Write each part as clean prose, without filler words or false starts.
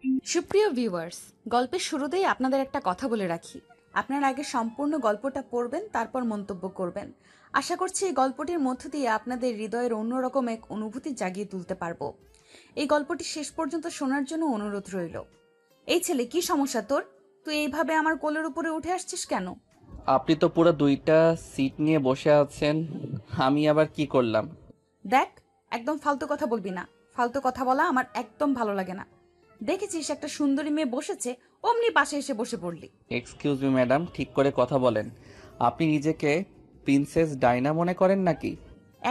সুপ্রিয় ভিউয়ার্স, গল্পের শুরুতেই আপনাদের একটা কথা বলে রাখি। আপনারা আগে সম্পূর্ণ গল্পটা পড়বেন, তারপর মন্তব্য করবেন। আশা করছি এই গল্পটির মধ্য দিয়ে আপনাদের হৃদয়ের অন্যরকম এক অনুভূতি জাগিয়ে তুলতে পারবো। এই গল্পটি শেষ পর্যন্ত শোনার জন্য অনুরোধ রইল। এই ছেলে, কি সমস্যা তোর? তুই এইভাবে আমার কোলের উপরে উঠে আসছিস কেন? আপনি তো পুরো 2টা সিট নিয়ে বসে আছেন, আমি আবার কি করলাম? দেখ, একদম ফালতু কথা বলবি না। ফালতু কথা বলা আমার একদম ভালো লাগে না। দেখেছিস একটা সুন্দরী মেয়ে বসেছে, অমনি পাশে এসে বসে পড়লি। এক্সকিউজ মি ম্যাডাম, ঠিক করে কথা বলেন। আপনি নিজেকে প্রিন্সেস ডায়না মনে করেন নাকি?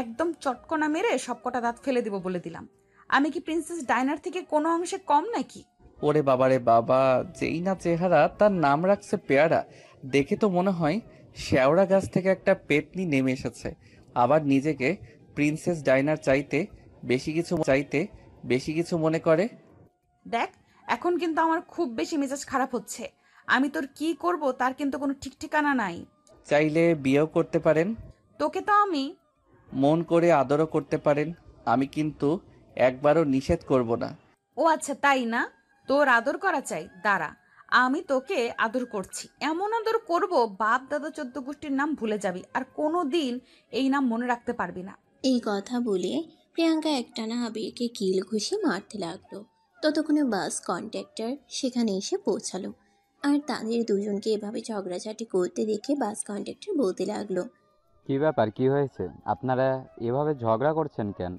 একদম চটকনা মেরে সবকটা দাঁত ফেলে দিব বলে দিলাম। আমি কি প্রিন্সেস ডায়নার থেকে কোনো অংশে কম নাকি? ওরে বাবারে বাবা, যেই না চেহারা, তার নাম রাখছে পেয়ারা। দেখে তো মনে হয় শেওড়া গাছ থেকে একটা পেতনি নেমে এসেছে। আবার নিজেকে প্রিন্সেস ডায়নার চাইতে বেশি কিছু মনে করে। দেখ, এখন কিন্তু আমার খুব বেশি মেজাজ খারাপ হচ্ছে। আমি তোর কি করব তার কিন্তু কোনো ঠিক ঠিকানা নাই। চাইলে বিয়েও করতে পারেন, তোকে তো আমি... মন করে আদরও করতে পারেন। আমি কিন্তু একবারও নিষেধ করব না। ও আচ্ছা, তাই না? তোর আদর করা চাই, দাঁড়া। আমি তোকে আদর করছি, এমন আদর করব বাপ দাদা 14 গোষ্ঠীর নাম ভুলে যাবি, আর কোনো দিন এই নাম মনে রাখতে পারবি না। এই কথা বলে প্রিয়াঙ্কা একটানা আবিরকে কিল ঘুষি মারতে লাগলো। ততক্ষণে বাস কন্ট্রাক্টর সেখানে এসে পৌঁছালো। আর তাদের দুজনকে এভাবে ঝগড়াঝাটি করতে দেখে বাস কন্ট্রাক্টর বলতে লাগলো, কি ব্যাপার, কি হয়েছে? আপনারা এভাবে ঝগড়া করছেন কেন?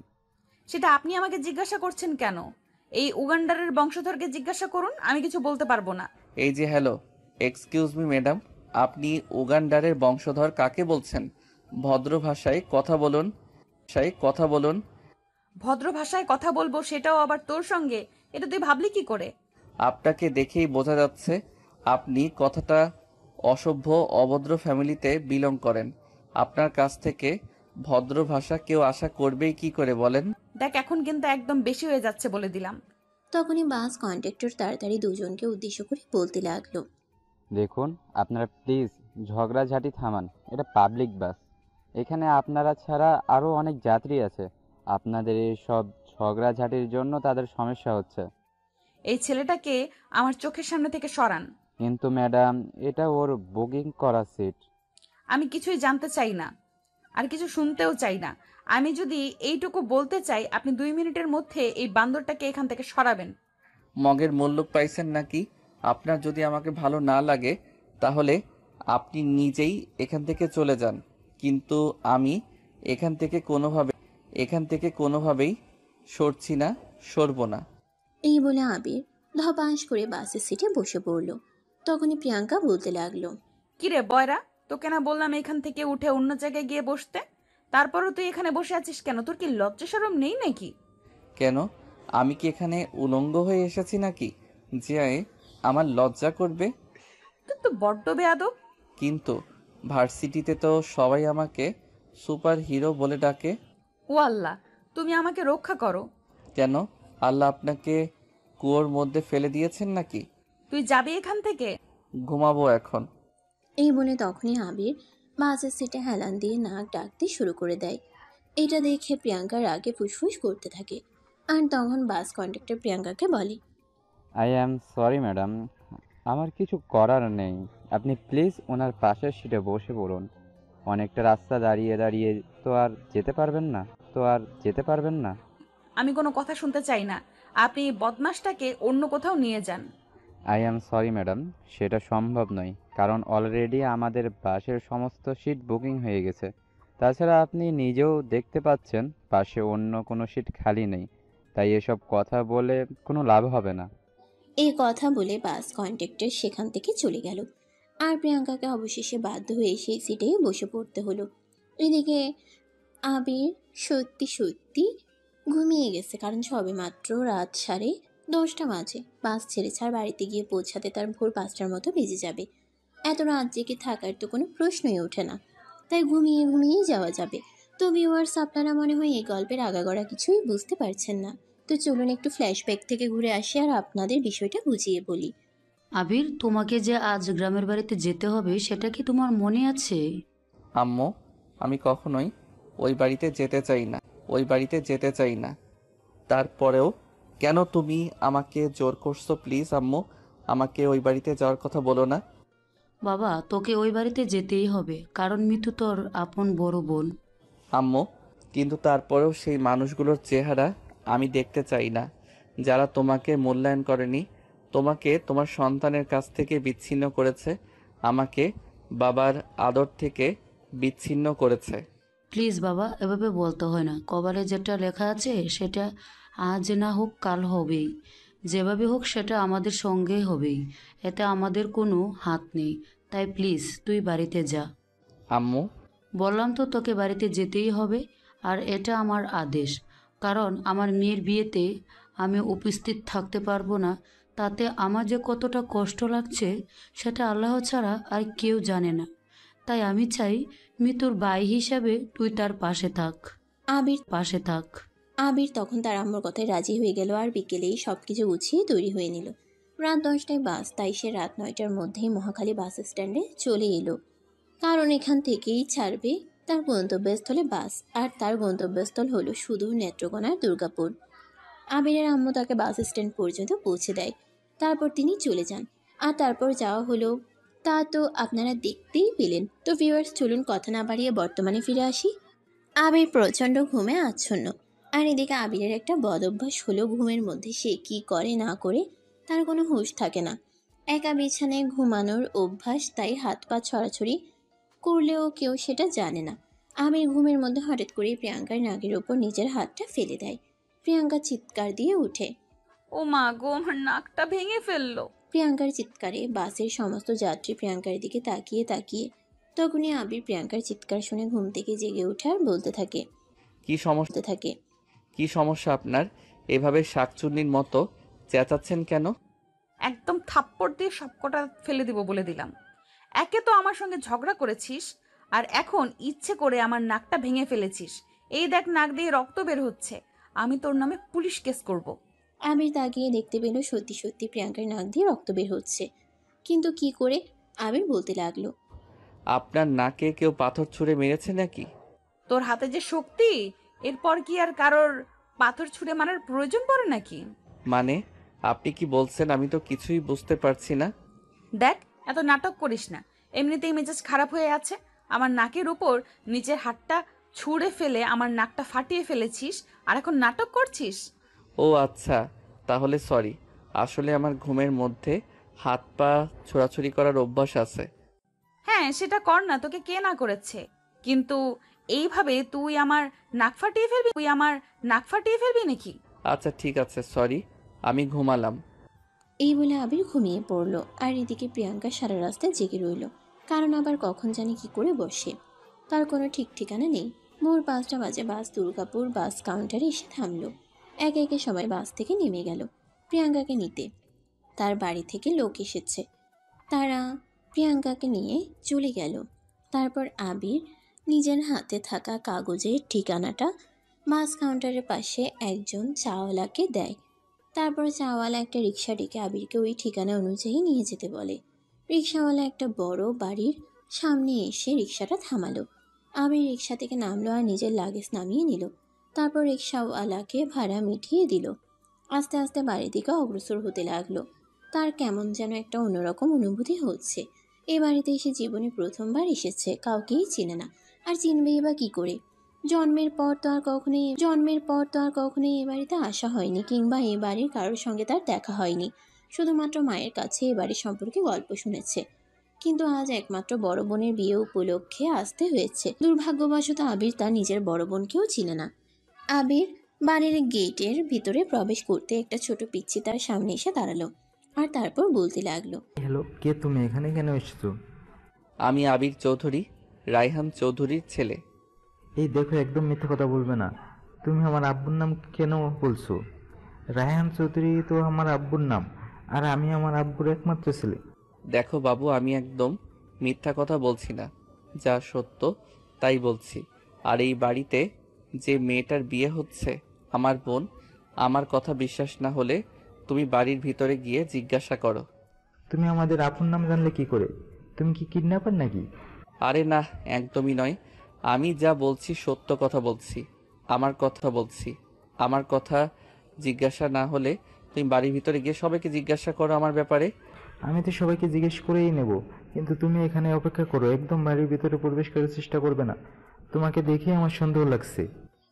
সেটা আপনি আমাকে জিজ্ঞাসা করছেন কেন? এই উগান্ডারের বংশধরকে জিজ্ঞাসা করুন, আমি কিছু বলতে পারবো না। এই যে হ্যালো, এক্সকিউজ মি ম্যাডাম, আপনি উগান্ডারের বংশধর কাকে বলছেন? ভদ্র ভাষায় কথা বলুন, ভাষায় কথা বলুন। ভদ্র ভাষায় কথা বলবো, সেটাও আবার তোর সঙ্গে? এটা তুই ভাবলি কি করে? আপনাকে দেখেই বোঝা যাচ্ছে আপনি কথাটা অসভ্য অভদ্র ফ্যামিলিতে বিলং করেন। আপনার কাছ থেকে ভদ্র ভাষা কেউ আশা করবেই কি করে বলেন? দেখ, এখন কিন্তু একদম বেশি হয়ে যাচ্ছে বলে দিলাম। তখনই বাস কন্ট্রাক্টর তাড়াতাড়ি দুজনকে উদ্দেশ্য করে বলতে লাগলো, দেখুন, আপনারা প্লিজ ঝগড়াঝাটি থামান। এটা পাবলিক বাস, এখানে আপনারা ছাড়া আরও অনেক যাত্রী আছে। আপনাদের এই সব ঝগড়াঝাটির জন্য তাদের সমস্যা হচ্ছে। এই ছেলেটাকে আমার চোখের সামনে থেকে সরান। কিন্তু ম্যাডাম, এটা ওর বুকিং করা সিট। আমি কিছুই জানতে চাই না, আর কিছু শুনতেও চাই না। আমি যদি এইটুকু বলতে চাই, আপনি 2 মিনিটের মধ্যে এই বান্দরটাকে এখান থেকে সরাবেন। মগের মূল্য পাইছেন নাকি? আপনার যদি আমাকে ভালো না লাগে তাহলে আপনি নিজেই এখান থেকে চলে যান, কিন্তু আমি এখান থেকে কোনোভাবেই সরছি না, সরবো না। এই বলে আবির ধপাস করে বাসের সিটে বসে পড়ল। তখনই প্রিয়াঙ্কা বলতে লাগলো, কিরে বয়রা, তোকে না বললাম এখান থেকে উঠে অন্য জায়গায় গিয়ে বসতে? তারপরও তুই এখানে বসে আছিস কেন? তোর কি লজ্জা শরম নেই নাকি? কেন? আমি কি এখানে উলঙ্গ হয়ে এসেছি নাকি যে আমার লজ্জা করবে? তুই তো বড্ড বেয়াদব। কিন্তু ভার্সিটিতে তো সবাই আমাকে সুপার হিরো বলে ডাকে। ও আল্লাহ, তুমি আমাকে রক্ষা করো। কেন? আল্লাহ আপনাকে কুয়োর মধ্যে ফেলে দিয়েছেন নাকি? তুই যাবি এখান থেকে? ঘুমাবো এখন। এই বলে তখনই আবির বাসের সিটে হেলান দিয়ে নাক ডাকতে শুরু করে দেয়। এটা দেখে প্রিয়াঙ্কা রাগে ফুসফুস করতে থাকে। আর তখন বাস কন্ডাক্টর প্রিয়াঙ্কাকে বলে, আই অ্যাম সরি ম্যাডাম, আমার কিছু করার নেই। আপনি প্লিজ ওনার পাশের সিটে বসে পড়ুন। অনেকটা রাস্তা দাঁড়িয়ে দাঁড়িয়ে তো আর যেতে পারবেন না। আমি কোনো কথা শুনতে চাই না। আপনি এই বদমাসটাকে অন্য কোথাও নিয়ে যান। আই অ্যাম সরি ম্যাডাম, সেটা সম্ভব নয়, কারণ অলরেডি আমাদের বাসের সমস্ত সিট বুকিং হয়ে গেছে। তাছাড়া আপনি নিজেও দেখতে পাচ্ছেন পাশে অন্য কোনো সিট খালি নেই। তাই এসব কথা বলে কোনো লাভ হবে না। এই কথা বলে বাস কন্ডাক্টর সেখান থেকে চলে গেল। আর প্রিয়াঙ্কাকে অবশেষে বাধ্য হয়ে সেই সিটেই বসে পড়তে হলো। এদিকে আবির সত্যি সত্যি ঘুমিয়ে গেছে, কারণ সবে মাত্র রাত 10:30 বাজে। বাস ছেড়ে ছাড় বাড়িতে গিয়ে পৌঁছাতে তার ভোর 5টার মতো বেজে যাবে। এত রাত জেগে থাকার তো কোনো প্রশ্নই ওঠে না। তাই ঘুমিয়ে ঘুমিয়েই যাওয়া যাবে। তো ভিউয়ার্স, আপনারা মনে হয় এই গল্পের আগাগোড়া কিছুই বুঝতে পারছেন না। তো চলুন একটু ফ্ল্যাশব্যাক থেকে ঘুরে আসি আর আপনাদের বিষয়টা বুঝিয়ে বলি। আবির, তোমাকে যে আজ গ্রামের বাড়িতে যেতে হবে সেটা কি তোমার মনে আছে? আম্মু, আমি কখনোই ওই বাড়িতে যেতে চাই না। তারপরেও কেন তুমি আমাকে জোর করছো? প্লিজ আম্মু, আমাকে ওই বাড়িতে যাওয়ার কথা বলো না। বাবা, তোকে ওই বাড়িতে যেতেই হবে, কারণ মিতু তোর আপন বড় বোন। আম্মু, কিন্তু তারপরেও সেই মানুষগুলোর চেহারা আমি দেখতে চাই না, যারা তোমাকে মূল্যায়ন করেনি, তোমাকে তোমার সন্তানের কাছ থেকে বিচ্ছিন্ন করেছে, আমাকে বাবার আদর থেকে বিচ্ছিন্ন করেছে। প্লিজ বাবা, এভাবে বলতে হয় না। কপালে যেটা লেখা আছে সেটা আজ না হোক কাল হবেই। যেভাবে হোক সেটা আমাদের সঙ্গেই হবেই। এতে আমাদের কোনো হাত নেই। তাই প্লিজ তুই বাড়িতে যা। আম্মু, বললাম তো তোকে বাড়িতে যেতেই হবে, আর এটা আমার আদেশ। কারণ আমার মেয়ের বিয়েতে আমি উপস্থিত থাকতে পারবো না, তাতে আমার যে কতটা কষ্ট লাগছে সেটা আল্লাহ ছাড়া আর কেউ জানে না। তাই আমি চাই মিতুর ভাই হিসাবে তুই তার পাশে থাক। আবির পাশে থাক। আবির তখন তার আম্মুর কথায় রাজি হয়ে গেল আর বিকেলেই সবকিছু গুছিয়ে তৈরি হয়ে নিল। রাত 10টায় বাস, তাই সে রাত 9টার মধ্যেই মহাখালী বাস স্ট্যান্ডে চলে এলো। কারণ এখান থেকেই ছাড়বে তার গন্তব্যস্থলে বাস, আর তার গন্তব্যস্থল হলো সুদূর নেত্রকোনার দুর্গাপুর। আবিরের আম্মু তাকে বাস স্ট্যান্ড পর্যন্ত পৌঁছে দেয়, তারপর তিনি চলে যান। আর তারপর যাওয়া হলো তা তো আপনারা দেখতেই পেলেন। তো ভিউয়ার্স, চলুন কথা না বাড়িয়ে বর্তমানে ফিরে আসি। আবির প্রচণ্ড ঘুমে আচ্ছন্ন। আর এদিকে আবিরের একটা বদ অভ্যাস হলো, ঘুমের মধ্যে সে কি করে না করে তার কোনো হুঁশ থাকে না। একা বিছানায় ঘুমানোর অভ্যাস, তাই হাত পা ছড়াছড়ি করলেও কেউ সেটা জানে না। আবির ঘুমের মধ্যে হঠাৎ করেই প্রিয়াঙ্কার নাকের ওপর নিজের হাতটা ফেলে দেয়। প্রিয়াঙ্কা চিৎকার দিয়ে ওঠে। ও মা গো, আমার নাকটা ভেঙে ফেললো। প্রিয়াঙ্কার চিৎকারে বাসের সমস্ত যাত্রী প্রিয়াঙ্কার দিকে তাকিয়ে তাকিয়ে। তখনই আবির প্রিয়াঙ্কার চিৎকার শুনে ঘুম থেকে জেগে ওঠে আর বলতে থাকে। কি সমস্যা? কি সমস্যা আপনার? এভাবে শাকচুন্নির মতো চেঁচাচ্ছেন কেন? একদম থাপ্পড় দিয়ে সবকটা ফেলে দিব বলে দিলাম। একে তো আমার সঙ্গে ঝগড়া করেছিস, আর এখন ইচ্ছে করে আমার নাকটা ভেঙে ফেলেছিস। এই দেখ, নাক দিয়ে রক্ত বের হচ্ছে। আমি তোর নামে পুলিশ কেস করব। আবির তাকিয়ে দেখতে পেল সত্যি সত্যি প্রিয়াঙ্কার নাক দিয়ে রক্ত বের হচ্ছে। কিন্তু কি করে? আবির বলতে লাগলো। আপনার নাকে কেউ পাথর ছুঁড়ে মেরেছে নাকি? তোর হাতে যে শক্তি, এরপর কি আর কারোর পাথর ছুঁড়ে মারার প্রয়োজন পড়ে নাকি? মানে, আপনি কি বলছেন? আমি তো কিছুই বুঝতে পারছি না। দেখ, এত নাটক করিস না। এমনিতেই মেজাজ খারাপ হয়ে আছে। আমার নাকের উপর নিজের হাতটা ছুঁড়ে ফেলে আমার নাকটা ফাটিয়ে ফেলেছিস, আর এখন নাটক করছিস। ও আচ্ছা, তাহলে সরি। আসলে আমার ঘুমের মধ্যে হাত পা ছোড়াছুড়ি করার অভ্যাস আছে। হ্যাঁ, সেটা কর না, তোকে কে না করেছে। কিন্তু এইভাবে তুই আমার নাক ফাটিয়ে ফেলবি নাকি? আচ্ছা ঠিক আছে, সরি, আমি ঘুমালাম। এই বলে আবির ঘুমিয়ে পড়ল। আর এদিকে প্রিয়াঙ্কা সারা রাস্তায় জেগে রইল, কারণ আবার কখন জানি কি করে বসে তার কোনো ঠিক ঠিকানা নেই। ভোর 5টা বাজে বাস দুর্গাপুর বাস কাউন্টারে এসে থামলো। একে একে সবাই বাস থেকে নেমে গেল প্রিয়াঙ্কাকে নিতে। তার বাড়ি থেকে লোক এসেছে, তারা প্রিয়াঙ্কাকে নিয়ে চলে গেল। তারপর আবির নিজের হাতে থাকা কাগজের ঠিকানাটা বাস কাউন্টারের পাশে একজন চাওয়ালাকে দেয়। তারপর চাওয়ালা একটা রিক্সা ডেকে আবিরকে ওই ঠিকানা অনুযায়ী নিয়ে যেতে বলে। রিক্সাওয়ালা একটা বড় বাড়ির সামনে এসে রিক্সাটা থামালো। আবির রিক্সা থেকে নামলো আর নিজের লাগেজ নামিয়ে নিল। তারপর রিক্সাওয়ালাকে ভাড়া মিটিয়ে দিল। আস্তে আস্তে বাড়ির দিকে অগ্রসর হতে লাগলো। তার কেমন যেন একটা অন্যরকম অনুভূতি হচ্ছে। এ বাড়িতে এসে জীবনে প্রথমবার এসেছে, কাউকেই চেনে না, আর চিনবেই বা কি করে? জন্মের পর তো আর কখনোই এ বাড়িতে আসা হয়নি, কিংবা এ বাড়ির কারোর সঙ্গে তার দেখা হয়নি। শুধুমাত্র মায়ের কাছে এ বাড়ির সম্পর্কে গল্প শুনেছে। কিন্তু আজ একমাত্র বড় বোনের বিয়ে উপলক্ষে আসতে হয়েছে। দুর্ভাগ্যবশত আবির তার নিজের বড় বোনকেও চিনে না। আবির বাড়ির গেটের ভিতরে প্রবেশ করতে একটা ছোট পিচ্চি তার সামনে এসে দাঁড়ালো, আর তারপর বলতে লাগলো। হ্যালো, কে তুমি? এখানে কেন এসেছো? আমি আবির চৌধুরী, রায়হান চৌধুরীর ছেলে। এই দেখো, একদম মিথ্যে কথা বলবে না। তুমি আমার আব্বুর নাম কেন বলছো? রায়হান চৌধুরী তো আমার আব্বুর নাম, আর আমি আমার আব্বুর একমাত্র ছেলে। দেখো বাবু, আমি একদম মিথ্যা কথা বলছি না, যা সত্য তাই বলছি। আর এই বাড়িতে যে মেয়েটার বিয়ে হচ্ছে আমার বোন। আমার কথা বিশ্বাস না হলে তুমি বাড়ির ভিতরে গিয়ে জিজ্ঞাসা করো। তুমি আমাদের আব্বুর নাম জানলে কি করে? তুমি কি কিডন্যাপার নাকি? আরে না, একদমই নয়। আমি যা বলছি সত্য কথা বলছি। আমার কথা বলছি। আমার কথা জিজ্ঞাসা না হলে তুমি বাড়ির ভিতরে গিয়ে সবাইকে জিজ্ঞাসা করো আমার ব্যাপারে। আমি তো সবাইকে জিজ্ঞেস করেই নেব, কিন্তু তুমি এখানে অপেক্ষা করো, একদম বাড়ির ভিতরে প্রবেশ করার চেষ্টা করবে না। তোমাকে দেখে আমার সন্দেহ লাগছে।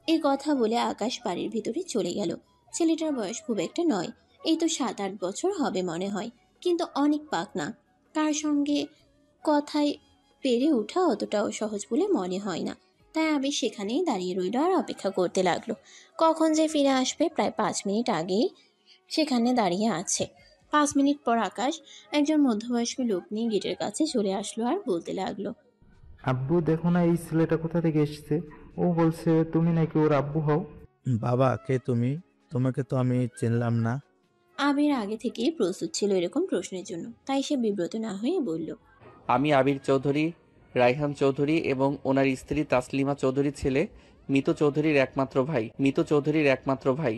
এই কথা বলে আকাশ বাড়ির ভিতরে চলে গেল। ছেলেটার বয়স খুব একটা নয়, এই তো 7-8 বছর হবে মনে হয়, কিন্তু অনেক পাকনা। তার সঙ্গে কথায় পেরে ওঠা অতটাও সহজ বলে মনে হয় না। তাই আবির সেখানেই দাঁড়িয়ে রইল আর অপেক্ষা করতে লাগলো। কখন যে ফিরে আসবে, প্রায় 5 মিনিট আগেই সেখানে দাঁড়িয়ে আছে। 5 মিনিট পর আকাশ একজন মধ্যবয়স্ক লোক নিয়ে গেটের কাছে চলে আসলো আর বলতে লাগলো, আব্বু দেখো না এই ছেলেটা কোথা থেকে এসেছে। ও বলছে তুমি নাকি ওর আব্বু হও। বাবা, কে তুমি? তোমাকে তো আমি চিনলাম না। আবির আগে থেকেই প্রস্তুত ছিল এরকম প্রশ্নের জন্য, তাই সে বিব্রত না হয়ে বলল, আমি আবির চৌধুরী, রায়হান চৌধুরী এবং ওনার স্ত্রী তাসলিমা চৌধুরীর ছেলে, মিতু চৌধুরীর একমাত্র ভাই। মিতু চৌধুরীর একমাত্র ভাই।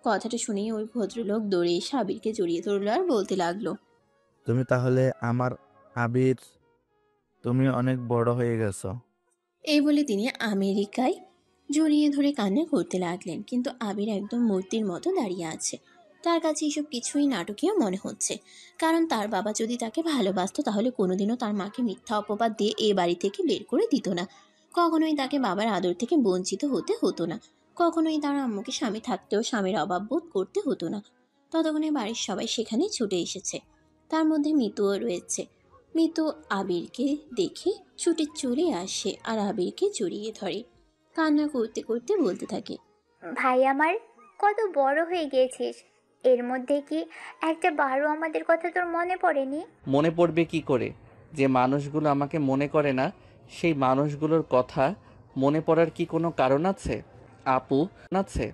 কথাটা শুনেই ওই ভদ্রলোক দৌড়ে এসে আবিরকে জড়িয়ে ধরলো আর বলতে লাগলো, তুমি তাহলে আমার আবির। তুমি অনেক বড় হয়ে গেছো। এই বলে তিনি আমেরিকায় জড়িয়ে ধরে কান্না করতে লাগলেন। কিন্তু আবির একদম মূর্তির মতো দাঁড়িয়ে আছে। তার কাছে এসব কিছুই নাটকীয় মনে হচ্ছে, কারণ তার বাবা যদি তাকে ভালোবাসতো তাহলে কোনোদিনও তার মাকে মিথ্যা অপবাদ দিয়ে এ বাড়ি থেকে বের করে দিত না। কখনোই তাকে বাবার আদর থেকে বঞ্চিত হতে হতো না। কখনোই তার আম্মুকে স্বামী থাকতেও স্বামীর অভাব বোধ করতে হতো না। ততক্ষণে বাড়ির সবাই সেখানে ছুটে এসেছে, তার মধ্যে মিতুও রয়েছে। মিতু আবিরকে দেখে ছুটে চলে আসে আর আবিরকে জড়িয়ে ধরে, কান্না করতে করতে বলতে থাকে, ভাই আমার, কত বড় হয়ে গিয়েছিস। এর মধ্যে কি একটা বারও আমাদের কথা তোর মনে পড়েনি? মনে পড়বে কি করে? যে মানুষগুলো আমাকে মনে করে না, সেই মানুষগুলোর কথা মনে পড়ার কি কোনো কারণ আছে? আপু আছে?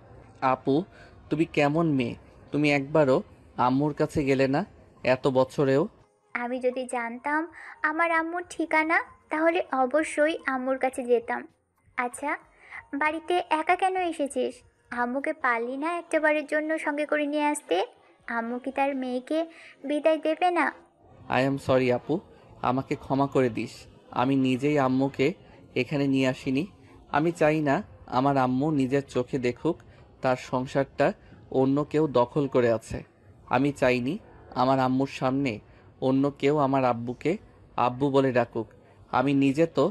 আপু, তুমি কেমন মেয়ে? তুমি একবারও আম্মুর কাছে গেলে না এত বছরেও? আমি যদি জানতাম আমার আম্মুর ঠিকানা, তাহলে অবশ্যই আম্মুর কাছে যেতাম। আচ্ছা, বাড়িতে একা কেন এসেছিস? আম্মুকে পারলি না একটাবারের জন্য সঙ্গে করে নিয়ে আসতে? আম্মু কি তার মেয়েকে বিদায় দেবে না? আই এম সরি আপু, আমাকে ক্ষমা করে দিস। আমি নিজেই আম্মুকে এখানে নিয়ে আসিনি। আমি চাই না আমার আম্মু নিজের চোখে দেখুক তার সংসারটা অন্য কেউ দখল করে আছে। আমি চাইনি আমার আম্মুর সামনে অন্য কেউ আমার আব্বুকে আব্বু বলে ডাকুক। আমি নিজে তো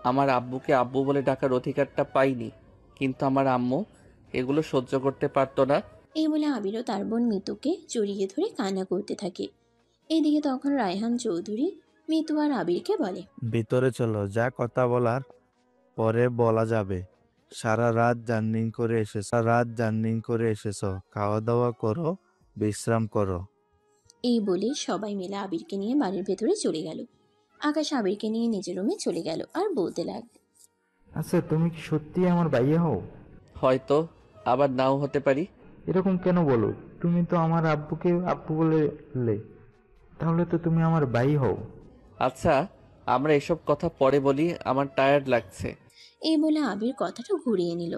আমার আব্বুকে আব্বু বলে ডাকার অধিকারটা পাইনি, কিন্তু আমার আম্মু এগুলো সহ্য করতে পারতো না। এই বলে আবিরও তার বোন মিতুকে জড়িয়ে ধরে কান্না করতে থাকে। এইদিকে তখন রায়হান চৌধুরী মিতু আর আবিরকে বলে, ভিতরে চলো, যা কথা বলার পরে বলা যাবে। সারা রাত জার্নি করে এসেছো, খাওয়া দাওয়া করো, বিশ্রাম করো। এই বলে সবাই মিলে আবিরকে নিয়ে বাড়ির ভেতরে চলে গেল। আকাশ আবিরকে নিয়ে নিজের রুমে চলে গেল আর বলতে লাগলো, আচ্ছা তুমি কি সত্যি আমার ভাইয়া হও? হয়তো আবার নাও হতে পারি। এরকম কেন বলো? তুমি তো আমার আব্বুকে আব্বু বলে, তাহলে তো তুমি আমার ভাই হও। আচ্ছা, আমরা এসব কথা পরে বলি, আমার টায়ার্ড লাগছে। এই বলে আবির কথাটা ঘুরিয়ে নিল।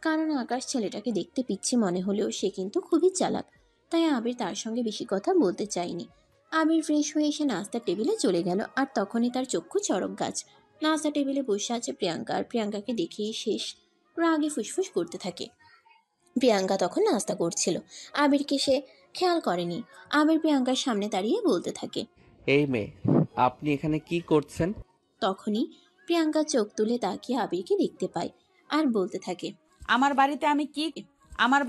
কারণ আকাশ ছেলেটাকে দেখতে পিচ্ছি মনে হলেও সে কিন্তু খুবই চালাক, তাই আবির তার সঙ্গে বেশি কথা বলতে চায়নি। আবির ফ্রেশ হয়ে এসে নাস্তার টেবিলে চলে গেল আর তখনই তার চক্ষু চড়ক গাছ। নাস্তা টেবিলে বসে আছে প্রিয়াঙ্কা আর প্রিয়াঙ্কাকে দেখেই শেষ রাগে ফুসফুস করতে থাকে। প্রিয়াঙ্কা তখন নাস্তা করছিল, আবিরকে সে খেয়াল করেনি। আবির প্রিয়াঙ্কার সামনে দাঁড়িয়ে বলতে থাকে, এই মেয়ে, আপনি এখানে কি করছেন? তখনই প্রিয়াঙ্কা চোখ তুলে তাকিয়ে আবিরকে দেখতে পায় আর বলতে থাকে, আমার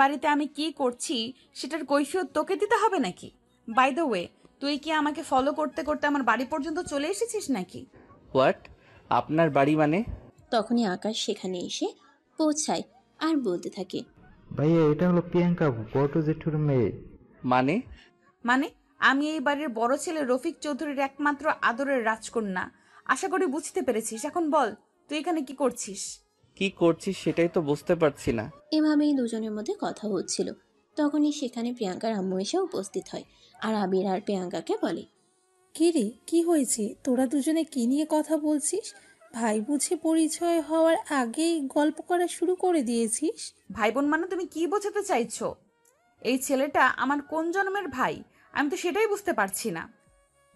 বাড়িতে আমি কি করছি সেটার কৈফিয়ত তোকে দিতে হবে নাকি? বাই দ্য ওয়ে, তুই কি আমাকে ফলো করতে করতে আমার বাড়ি পর্যন্ত চলে এসেছিস নাকি? হোয়াট? আপনার বাড়ি মানে? তখনই আকাশ সেখানে এসে পৌঁছায় আর বলতে থাকে, ভাইয়া এটা হলো প্রিয়াঙ্কা, বড় জেঠুর মেয়ে। মানে? মানে আমি এই বাড়ির বড় ছেলে রফিক চৌধুরীর একমাত্র আদরের রাজকন্যা। আশা করি বুঝতে পেরেছিস। এখন বল, তুই এখানে কি করছিস? কি করছিস সেটাই তো বুঝতে পারছি না। এভাবেই দুজনের মধ্যে কথা হচ্ছিল। তখনই সেখানে প্রিয়াঙ্কার আম্মু এসে উপস্থিত হয় আর আবির আর প্রিয়াঙ্কাকে বলে, কি রে, কি হয়েছে? তোরা দুজনে কি নিয়ে কথা বলছিস? ভাই বুঝি পরিচয় হওয়ার আগেই গল্প করা শুরু করে দিয়েছিস? ভাই বোন মানে তুমি কি বোঝাতে চাইছো? এই ছেলেটা আমার কোন জন্মের ভাই আমি তো সেটাই বুঝতে পারছি না।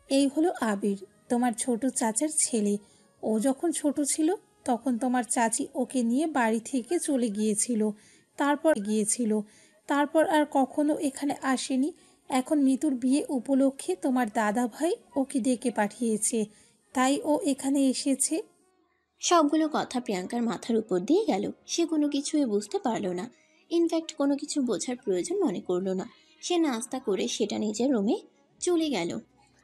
এই হলো আবির, তোমার ছোট চাচার ছেলে। ও যখন ছোট ছিল তখন তোমার চাচি ওকে নিয়ে বাড়ি থেকে চলে গিয়েছিল। তারপর আর কখনো এখানে আসেনি। এখন মিতুর বিয়ে উপলক্ষে তোমার দাদা ভাই ওকে ডেকে পাঠিয়েছে, তাই ও এখানে এসেছে। সবগুলো কথা প্রিয়াঙ্কার মাথার উপর দিয়ে গেল। সে কোনো কিছুই বুঝতে পারল না। ইনফ্যাক্ট কোনো কিছু বোঝার প্রয়োজন মনে করলো না। সে নাস্তা করে সেটা নিজের রুমে চলে গেল।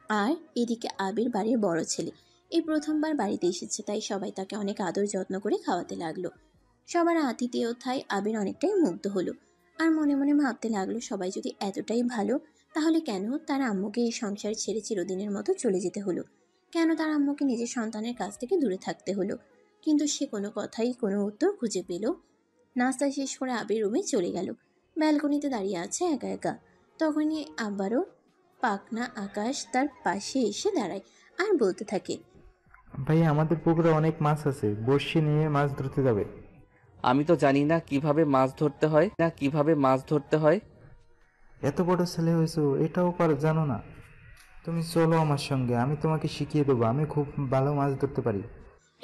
আর এদিকে আবির বাড়ির বড় ছেলে, এই প্রথমবার বাড়িতে এসেছে, তাই সবাই তাকে অনেক আদর যত্ন করে খাওয়াতে লাগলো। সবার আতিথেয়তায় আবির অনেকটাই মুগ্ধ হলো। আর মনে মনে ভাবতে লাগলো, সবাই যদি এতটাই ভালো, তাহলে কেন তার আম্মুকে এই সংসার ছেড়ে চিরদিনের মতো চলে যেতে হলো? কেন তার আম্মুকে নিজের সন্তানের কাছ থেকে দূরে থাকতে হলো? কিন্তু সে কোনো কথাই কোনো উত্তর খুঁজে পেল। নাস্তা শেষ করে আবির রুমে চলে গেল। ব্যালকনিতে দাঁড়িয়ে আছে একা একা। তখনই আবারও পাকনা আকাশ তার পাশে এসে দাঁড়ায় আর বলতে থাকে, ভাইয়া আমাদের পুকুরে অনেক মাছ আছে, বড়শি নিয়ে মাছ ধরতে যাবে? আমি তো জানি না কিভাবে মাছ ধরতে হয়। এত বড় ছেলে হয়েছো, এটাও জানো না? তুমি চলো আমার সঙ্গে, আমি তোমাকে শিখিয়ে দেবো, আমি খুব ভালো মাছ ধরতে পারি।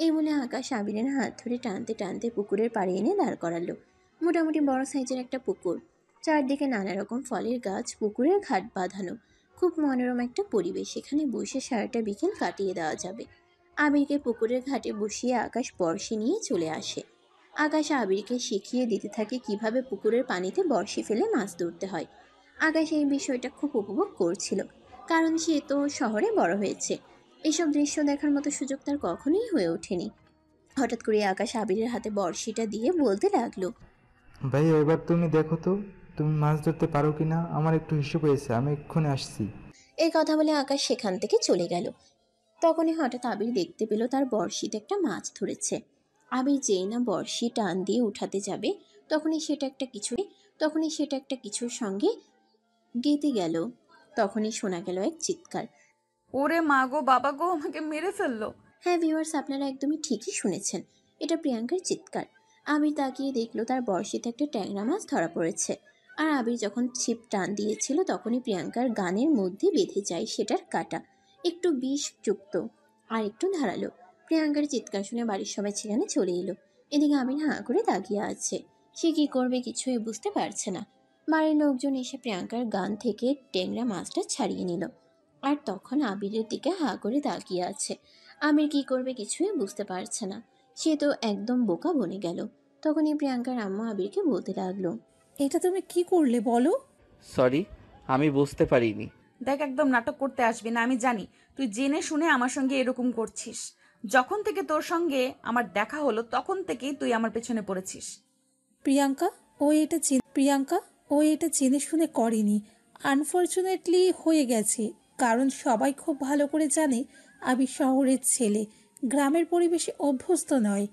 এই বলে আকাশ আবিরের হাত ধরে টানতে টানতে পুকুরের পাড়ে এনে দাঁড় করালো। মোটামুটি বড় সাইজের একটা পুকুর, চারদিকে নানা রকম ফলের গাছ, পুকুরের ঘাট বাঁধানো। খুব মনোরম একটা পরিবেশ, এখানে বসে সারাটা বিকেল কাটিয়ে দেওয়া যাবে। আবিরকে পুকুরের ঘাটে বসিয়ে আকাশ বড়শি নিয়ে চলে আসে। আকাশ আবিরকে শিখিয়ে দিতে থাকে কিভাবে পুকুরের পানিতে বড়শি ফেলে মাছ ধরতে হয়। আকাশ এই বিষয়টা খুব উপভোগ করছিল, কারণ সে তো শহরে বড় হয়েছে। এসব দৃশ্য দেখার মতো সুযোগ তার কখনোই হয়ে ওঠেনি। হঠাৎ করে আকাশ আবিরের হাতে বড়শিটা দিয়ে বলতে লাগলো, ভাইয়া এবার তুমি দেখো তো, তুমি মাছ ধরতে পারো কি না। আমার একটু হিসেব হয়েছে, আমি এক্ষুনি আসছি। এই কথা বলে আকাশ সেখান থেকে চলে গেল। তখনই হঠাৎ আবির দেখতে পেল তার বড়শিতে একটা মাছ ধরেছে। আবির যেই না বড়শি টান দিয়ে উঠাতে যাবে, তখনই সেটা একটা কিছুর সঙ্গে গেঁথে গেল। তখনই শোনা গেল এক চিৎকার। ওরে মা গো, বাবা গো, আমাকে মেরে ফেললো। হ্যাঁ ভিউয়ার্স, আপনারা একদমই ঠিকই শুনেছেন, এটা প্রিয়াঙ্কার চিৎকার। আবির তাকিয়ে দেখলো তার বড়শিতে একটা ট্যাংরা মাছ ধরা পড়েছে। আর আবির যখন ছিপ টান দিয়েছিল, তখনই প্রিয়াঙ্কার গানের মধ্যে বেঁধে যায় সেটার কাঁটা, একটু বিষযুক্ত আর একটু ধারালো। প্রিয়াঙ্কার চিৎকার শুনে বাড়ির সবাই সেখানে চলে এলো। এদিকে আবির হাঁ করে তাকিয়ে আছে। সে কি করবে কিছুই বুঝতে পারছে না। বাড়ির লোকজন এসে প্রিয়াঙ্কার গান থেকে ট্যাংরা মাছটা ছাড়িয়ে নিল। আর তখন আবিরের দিকে হাঁ করে তাকিয়ে আছে। আবির কি করবে কিছুই বুঝতে পারছে না। সে তো একদম বোকা বনে গেল। তখনই প্রিয়াঙ্কার আম্মা আবিরকে বলতে লাগলো, এটা তুমি কি করলে বলো? সরি, আমি বুঝতে পারিনি। দেখ, একদম নাটক করতে আসবি না। আমি জানি তুই জেনে শুনে আমার সঙ্গে এরকম করছিস। যখন থেকে তোর সঙ্গে আমার দেখা হলো, তখন থেকেই তুই আমার পেছনে পড়েছিস। প্রিয়াঙ্কা, ও এটা জেনে শুনে করেনি, আনফর্চুনেটলি হয়ে গেছে। কারণ সবাই খুব ভালো করে জানে আমি শহরের ছেলে, গ্রামের পরিবেশে অভ্যস্ত নয়।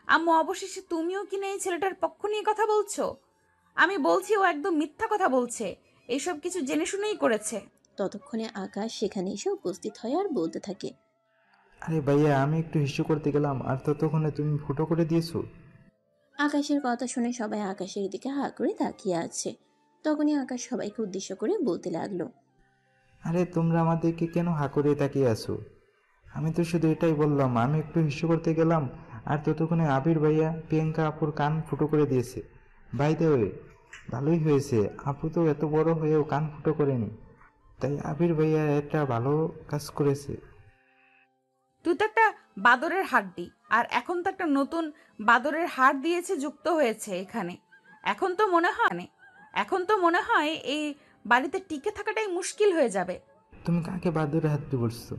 আম্মু, অবশেষে তুমিও কিনা এই ছেলেটার পক্ষ নিয়ে কথা বলছো? আমি বলছি ও একদম মিথ্যা কথা বলছে, এইসব কিছু জেনে শুনেই করেছে। ততক্ষণে আকাশ সেখানে এসে উপস্থিত হয় আর বলতে থাকে, আরে ভাইয়া আমি একটু হিসেব করতে গেলাম, আর ততক্ষণে তুমি ফুটো করে দিয়েছো। আকাশের কথা শুনে সবাই আকাশের দিকে হাঁ করে তাকিয়ে আছে। তখনই আকাশ সবাইকে উদ্দেশ্য করে বলতে লাগলো, আরে তোমরা আমাদেরকে কেন হা করে তাকিয়ে আছো? আমি তো শুধু এটাই বললাম, আমি একটু হিসু করতে গেলাম, আর ততক্ষণে আবির ভাইয়া প্রিয়াঙ্কা আপুর কান ফুটো করে দিয়েছে। বাই দ্য ওয়ে, ভালোই হয়েছে, আপু তো এত বড় হয়েও কান ফুটো করেনি, তাই আবির ভাইয়া এটা ভালো কাজ করেছে। তুই তো একটা বাদরের হাড্ডি, আর এখন তো একটা নতুন বাদরের হাড় দিয়েছে, যুক্ত হয়েছে এখানে। এখন তো মনে হয় এই বাড়িতে টিকে থাকাটাই মুশকিল হয়ে যাবে। তুমি কাকে বাদুরে হাত দিয়ে বলছো?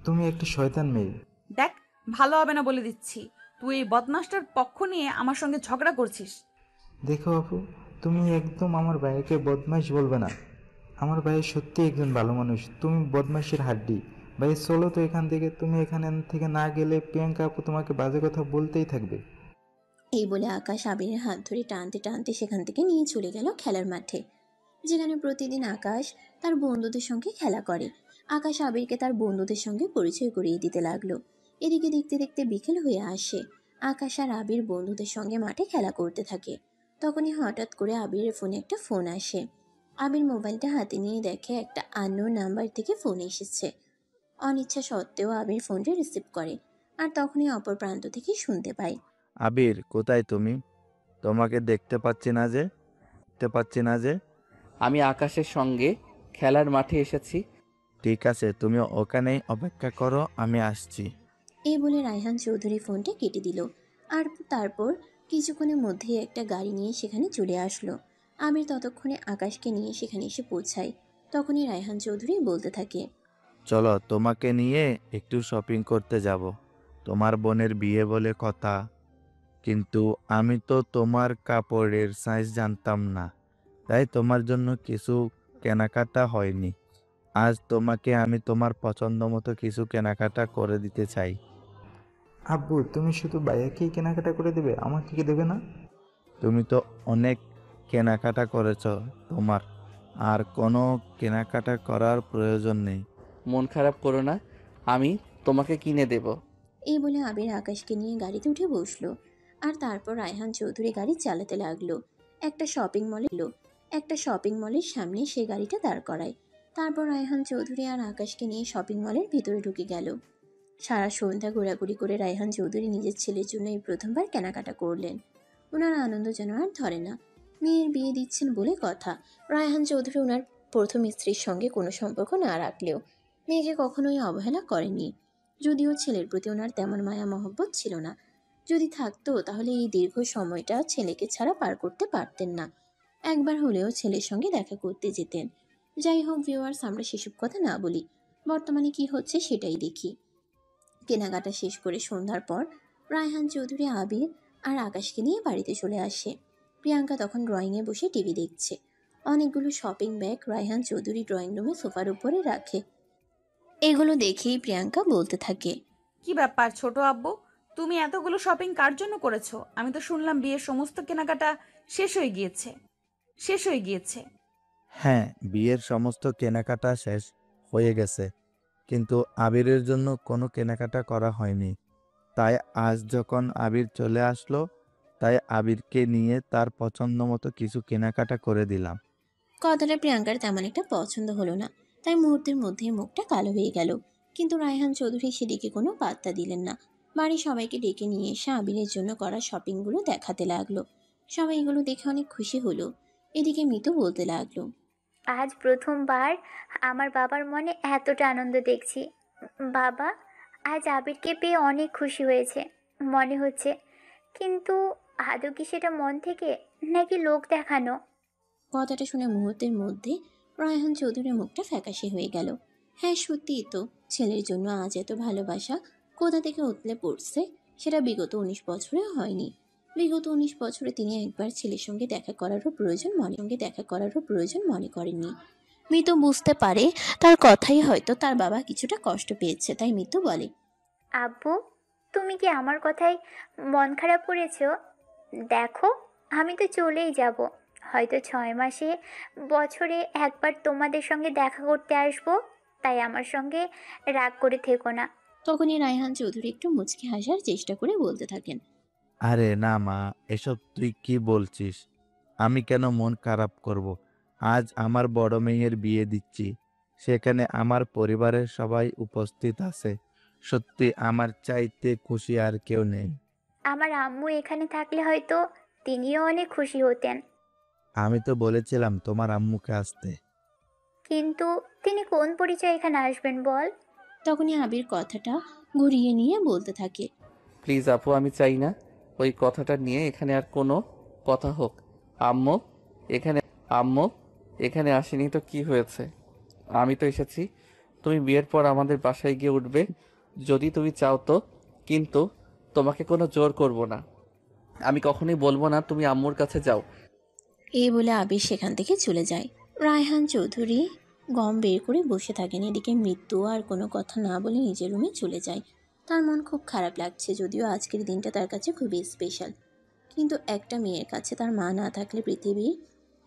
তুমি একটা শয়তান মেয়ে। দেখ, ভালো হবে না বলে দিচ্ছি। তুই এই বদমাসটার পক্ষ নিয়ে আমার সঙ্গে ঝগড়া করছিস। দেখো আপু, তুমি একদম আমার ভাইয়াকে বদমাইশ বলবে না। আমার ভাই সত্যি একজন ভালো মানুষ, তুমি বদমাইশের হাড্ডি। ভাই চলো তো এখান থেকে, তুমি এখান থেকে না গেলে প্রিয়াঙ্কা আপু তোমাকে বাজে কথা বলতেই থাকবে। এই বলে আকাশ আবিরের হাত ধরে টানতে টানতে সেখান থেকে নিয়ে চলে গেল খেলার মাঠে, যেখানে প্রতিদিন আকাশ তার বন্ধুদের সঙ্গে খেলা করে। আকাশ আবিরকে তার বন্ধুদের সঙ্গে পরিচয় করিয়ে দিতে লাগলো। এদিকে দেখতে দেখতে বিকেল হয়ে আসে। আকাশ আর আবির বন্ধুদের সঙ্গে মাঠে খেলা করতে থাকে। তখনই হঠাৎ করে আবিরের ফোনে একটা ফোন আসে। আবির মোবাইলটা হাতে নিয়ে দেখে একটা আননোন নাম্বার থেকে ফোন এসেছে। অনিচ্ছা সত্ত্বেও আবির ফোনটা রিসিভ করে, আর তখনই অপর প্রান্ত থেকে শুনতে পায়, আবির, কোথায় তুমি? তোমাকে দেখতে পাচ্ছি না যে। দেখতে পাচ্ছি না যে? আমি আকাশের সঙ্গে খেলার মাঠে এসেছি। ঠিক আছে, তুমি ওখানেই অপেক্ষা করো, আমি আসছি। এই বলে রায়হান চৌধুরী ফোনটা কেটে দিল। আর তারপর কিছুক্ষণের মধ্যেই একটা গাড়ি নিয়ে সেখানে চলে আসলো। আবির ততক্ষণে আকাশকে নিয়ে সেখানে এসে পৌঁছায়। তখনই রায়হান চৌধুরী বলতে থাকে, চলো, তোমাকে নিয়ে একটু শপিং করতে যাব। তোমার বোনের বিয়ে বলে কথা, কিন্তু আমি তো তোমার কাপড়ের সাইজ জানতাম না, তাই তোমার জন্য কিছু কেনাকাটা হয়নি। আজ তোমাকে আমি তোমার পছন্দ মতো কিছু কেনাকাটা করে দিতে চাই। আব্বু, তুমি শুধু ভাইয়াকেই কেনাকাটা করে দেবে, আমাকে কি দেবে না? তুমি তো অনেক কেনাকাটা করেছ, তোমার আর কোনো কেনাকাটা করার প্রয়োজন নেই। মন খারাপ করো না, আমি তোমাকে কিনে দেব। এই বলে আবির আকাশকে নিয়ে গাড়িতে উঠে বসলো। আর তারপর রায়হান চৌধুরী গাড়ি চালাতে লাগলো। একটা শপিং মলের সামনে সে গাড়িটা দাঁড় করায়। তারপর রায়হান চৌধুরী আর আকাশকে নিয়ে শপিং মলের ভিতরে ঢুকে গেল। সারা সন্ধ্যা ঘোরাঘুরি করে রায়হান চৌধুরী নিজের ছেলের জন্য এই প্রথমবার কেনাকাটা করলেন। ওনার আনন্দ যেন আর ধরে না। মেয়ের বিয়ে দিচ্ছেন বলে কথা। রায়হান চৌধুরী ওনার প্রথম স্ত্রীর সঙ্গে কোনো সম্পর্ক না রাখলেও মেয়েকে কখনোই অবহেলা করেননি। যদিও ছেলের প্রতি ওনার তেমন মায়া মহব্বত ছিল না। যদি থাকতো তাহলে এই দীর্ঘ সময়টা ছেলেকে ছাড়া পার করতে পারতেন না। একবার হলেও ছেলের সঙ্গে দেখা করতে যেতেন। যাই হোক ভিউয়ার্স, আমরা সেসব কথা না বলি, বর্তমানে কি হচ্ছে সেটাই দেখি। কেনাকাটা শেষ করে সন্ধ্যার পর রায়হান চৌধুরী আবির আর আকাশকে নিয়ে বাড়িতে চলে আসে। প্রিয়াঙ্কা তখন ড্রয়িংয়ে বসে টিভি দেখছে। অনেকগুলো shopping bag Raihan Chowdhury drawing রুমে সোফার উপরে রাখে। এগুলো দেখেই প্রিয়াঙ্কা বলতে থাকে, কি ব্যাপার ছোট আব্বু, তুমি এতগুলো শপিং কার জন্য করেছো? আমি তো শুনলাম বিয়ের সমস্ত কেনাকাটা শেষ হয়ে গিয়েছে। হ্যাঁ, বিয়ের সমস্ত কেনাকাটা শেষ হয়ে গেছে, কিন্তু আবিরের জন্য কোনো কেনাকাটা করা হয়নি। তাই আজ যখন আবির চলে আসলো, তাই আবিরকে নিয়ে তার পছন্দ মতো কিছু কেনাকাটা করে দিলাম। কথাটা প্রিয়াঙ্কার তেমন একটা পছন্দ হলো না। তাই মুহূর্তের মধ্যেই মুখটা কালো হয়ে গেল। কিন্তু রায়হান চৌধুরী সেদিকে কোনো পাত্তা দিলেন না। বাড়ির সবাইকে ডেকে নিয়ে এসে আবিরের জন্য করা শপিংগুলো দেখাতে লাগলো। সবাই এগুলো দেখে অনেক খুশি হলো। এদিকে মিতু বলতে লাগলো, আজ প্রথমবার আমার বাবার মনে এতটা আনন্দ দেখছি। বাবা আজ আবিরকে পেয়ে অনেক খুশি হয়েছে মনে হচ্ছে, কিন্তু আদৌ কি সেটা মন থেকে নাকি লোক দেখানো? কথাটা শুনে মুহূর্তের মধ্যে রায়হান চৌধুরীর মুখটা ফ্যাকাশে হয়ে গেল। হ্যাঁ, সত্যিই তো, ছেলের জন্য আজ এত ভালোবাসা কোথা থেকে উতলে পড়ছে সেটা বিগত 19 বছরেও হয়নি। বিগত 19 বছরে তিনি একবার ছেলের সঙ্গে দেখা করারও প্রয়োজন মনে করেননি। মিতু বুঝতে পারে তার কথাই হয়তো তার বাবা কিছুটা কষ্ট পেয়েছে, তাই মিতু বলে, আব্বু, তুমি কি আমার কথায় মন খারাপ করেছো? দেখো, আমি তো চলেই যাব, হয়তো 6 মাসে বছরে একবার তোমাদের সঙ্গে দেখা করতে আসবো। তাই আমার সঙ্গে রাগ করে থেকো না। তখনই রায়হান চৌধুরী একটু মুচকি হাসার চেষ্টা করে বলতে থাকেন, আরে না মা, এসব তুই কি বলছিস? আমি কেন মন খারাপ করব? আজ আমার বড় মেয়ের বিয়ে দিচ্ছি, সেখানে আমার পরিবারের সবাই উপস্থিত আছে। সত্যি আমার চাইতে খুশি আর কেউ নেই। আমার আম্মু এখানে থাকলে হয়তো তিনিও অনেক খুশি হতেন। আমি তো বলেছিলাম তোমার আম্মুকে আসতে। কিন্তু তিনি কোন পরিচয় এখানে আসবেন বল? তখনই আবির কথাটা ঘুরিয়ে নিয়ে বলতে থাকে, প্লিজ আপু, আমি চাই না ওই কথাটা নিয়ে এখানে আর কোনো কথা হোক। আম্মু এখানে আম্মু এখানে আসেনি তো কি হয়েছে? আমি তো এসেছি। তুমি বিয়ের পর আমাদের বাসায় গিয়ে উঠবে যদি তুমি চাও তো, কিন্তু তোমাকে কোনো জোর করব না। আমি কখনোই বলবো না তুমি আম্মুর কাছে যাও। এই বলে আবির সেখান থেকে চলে যায়। রায়হান চৌধুরী গম বের করে বসে থাকেন। এদিকে মৃত্যু আর কোনো কথা না বলে নিজের রুমে চলে যায়। তার মন খুব খারাপ লাগছে, যদিও আজকের দিনটা তার কাছে খুবই স্পেশাল। কিন্তু একটা মেয়ের কাছে তার মা না থাকলে পৃথিবীর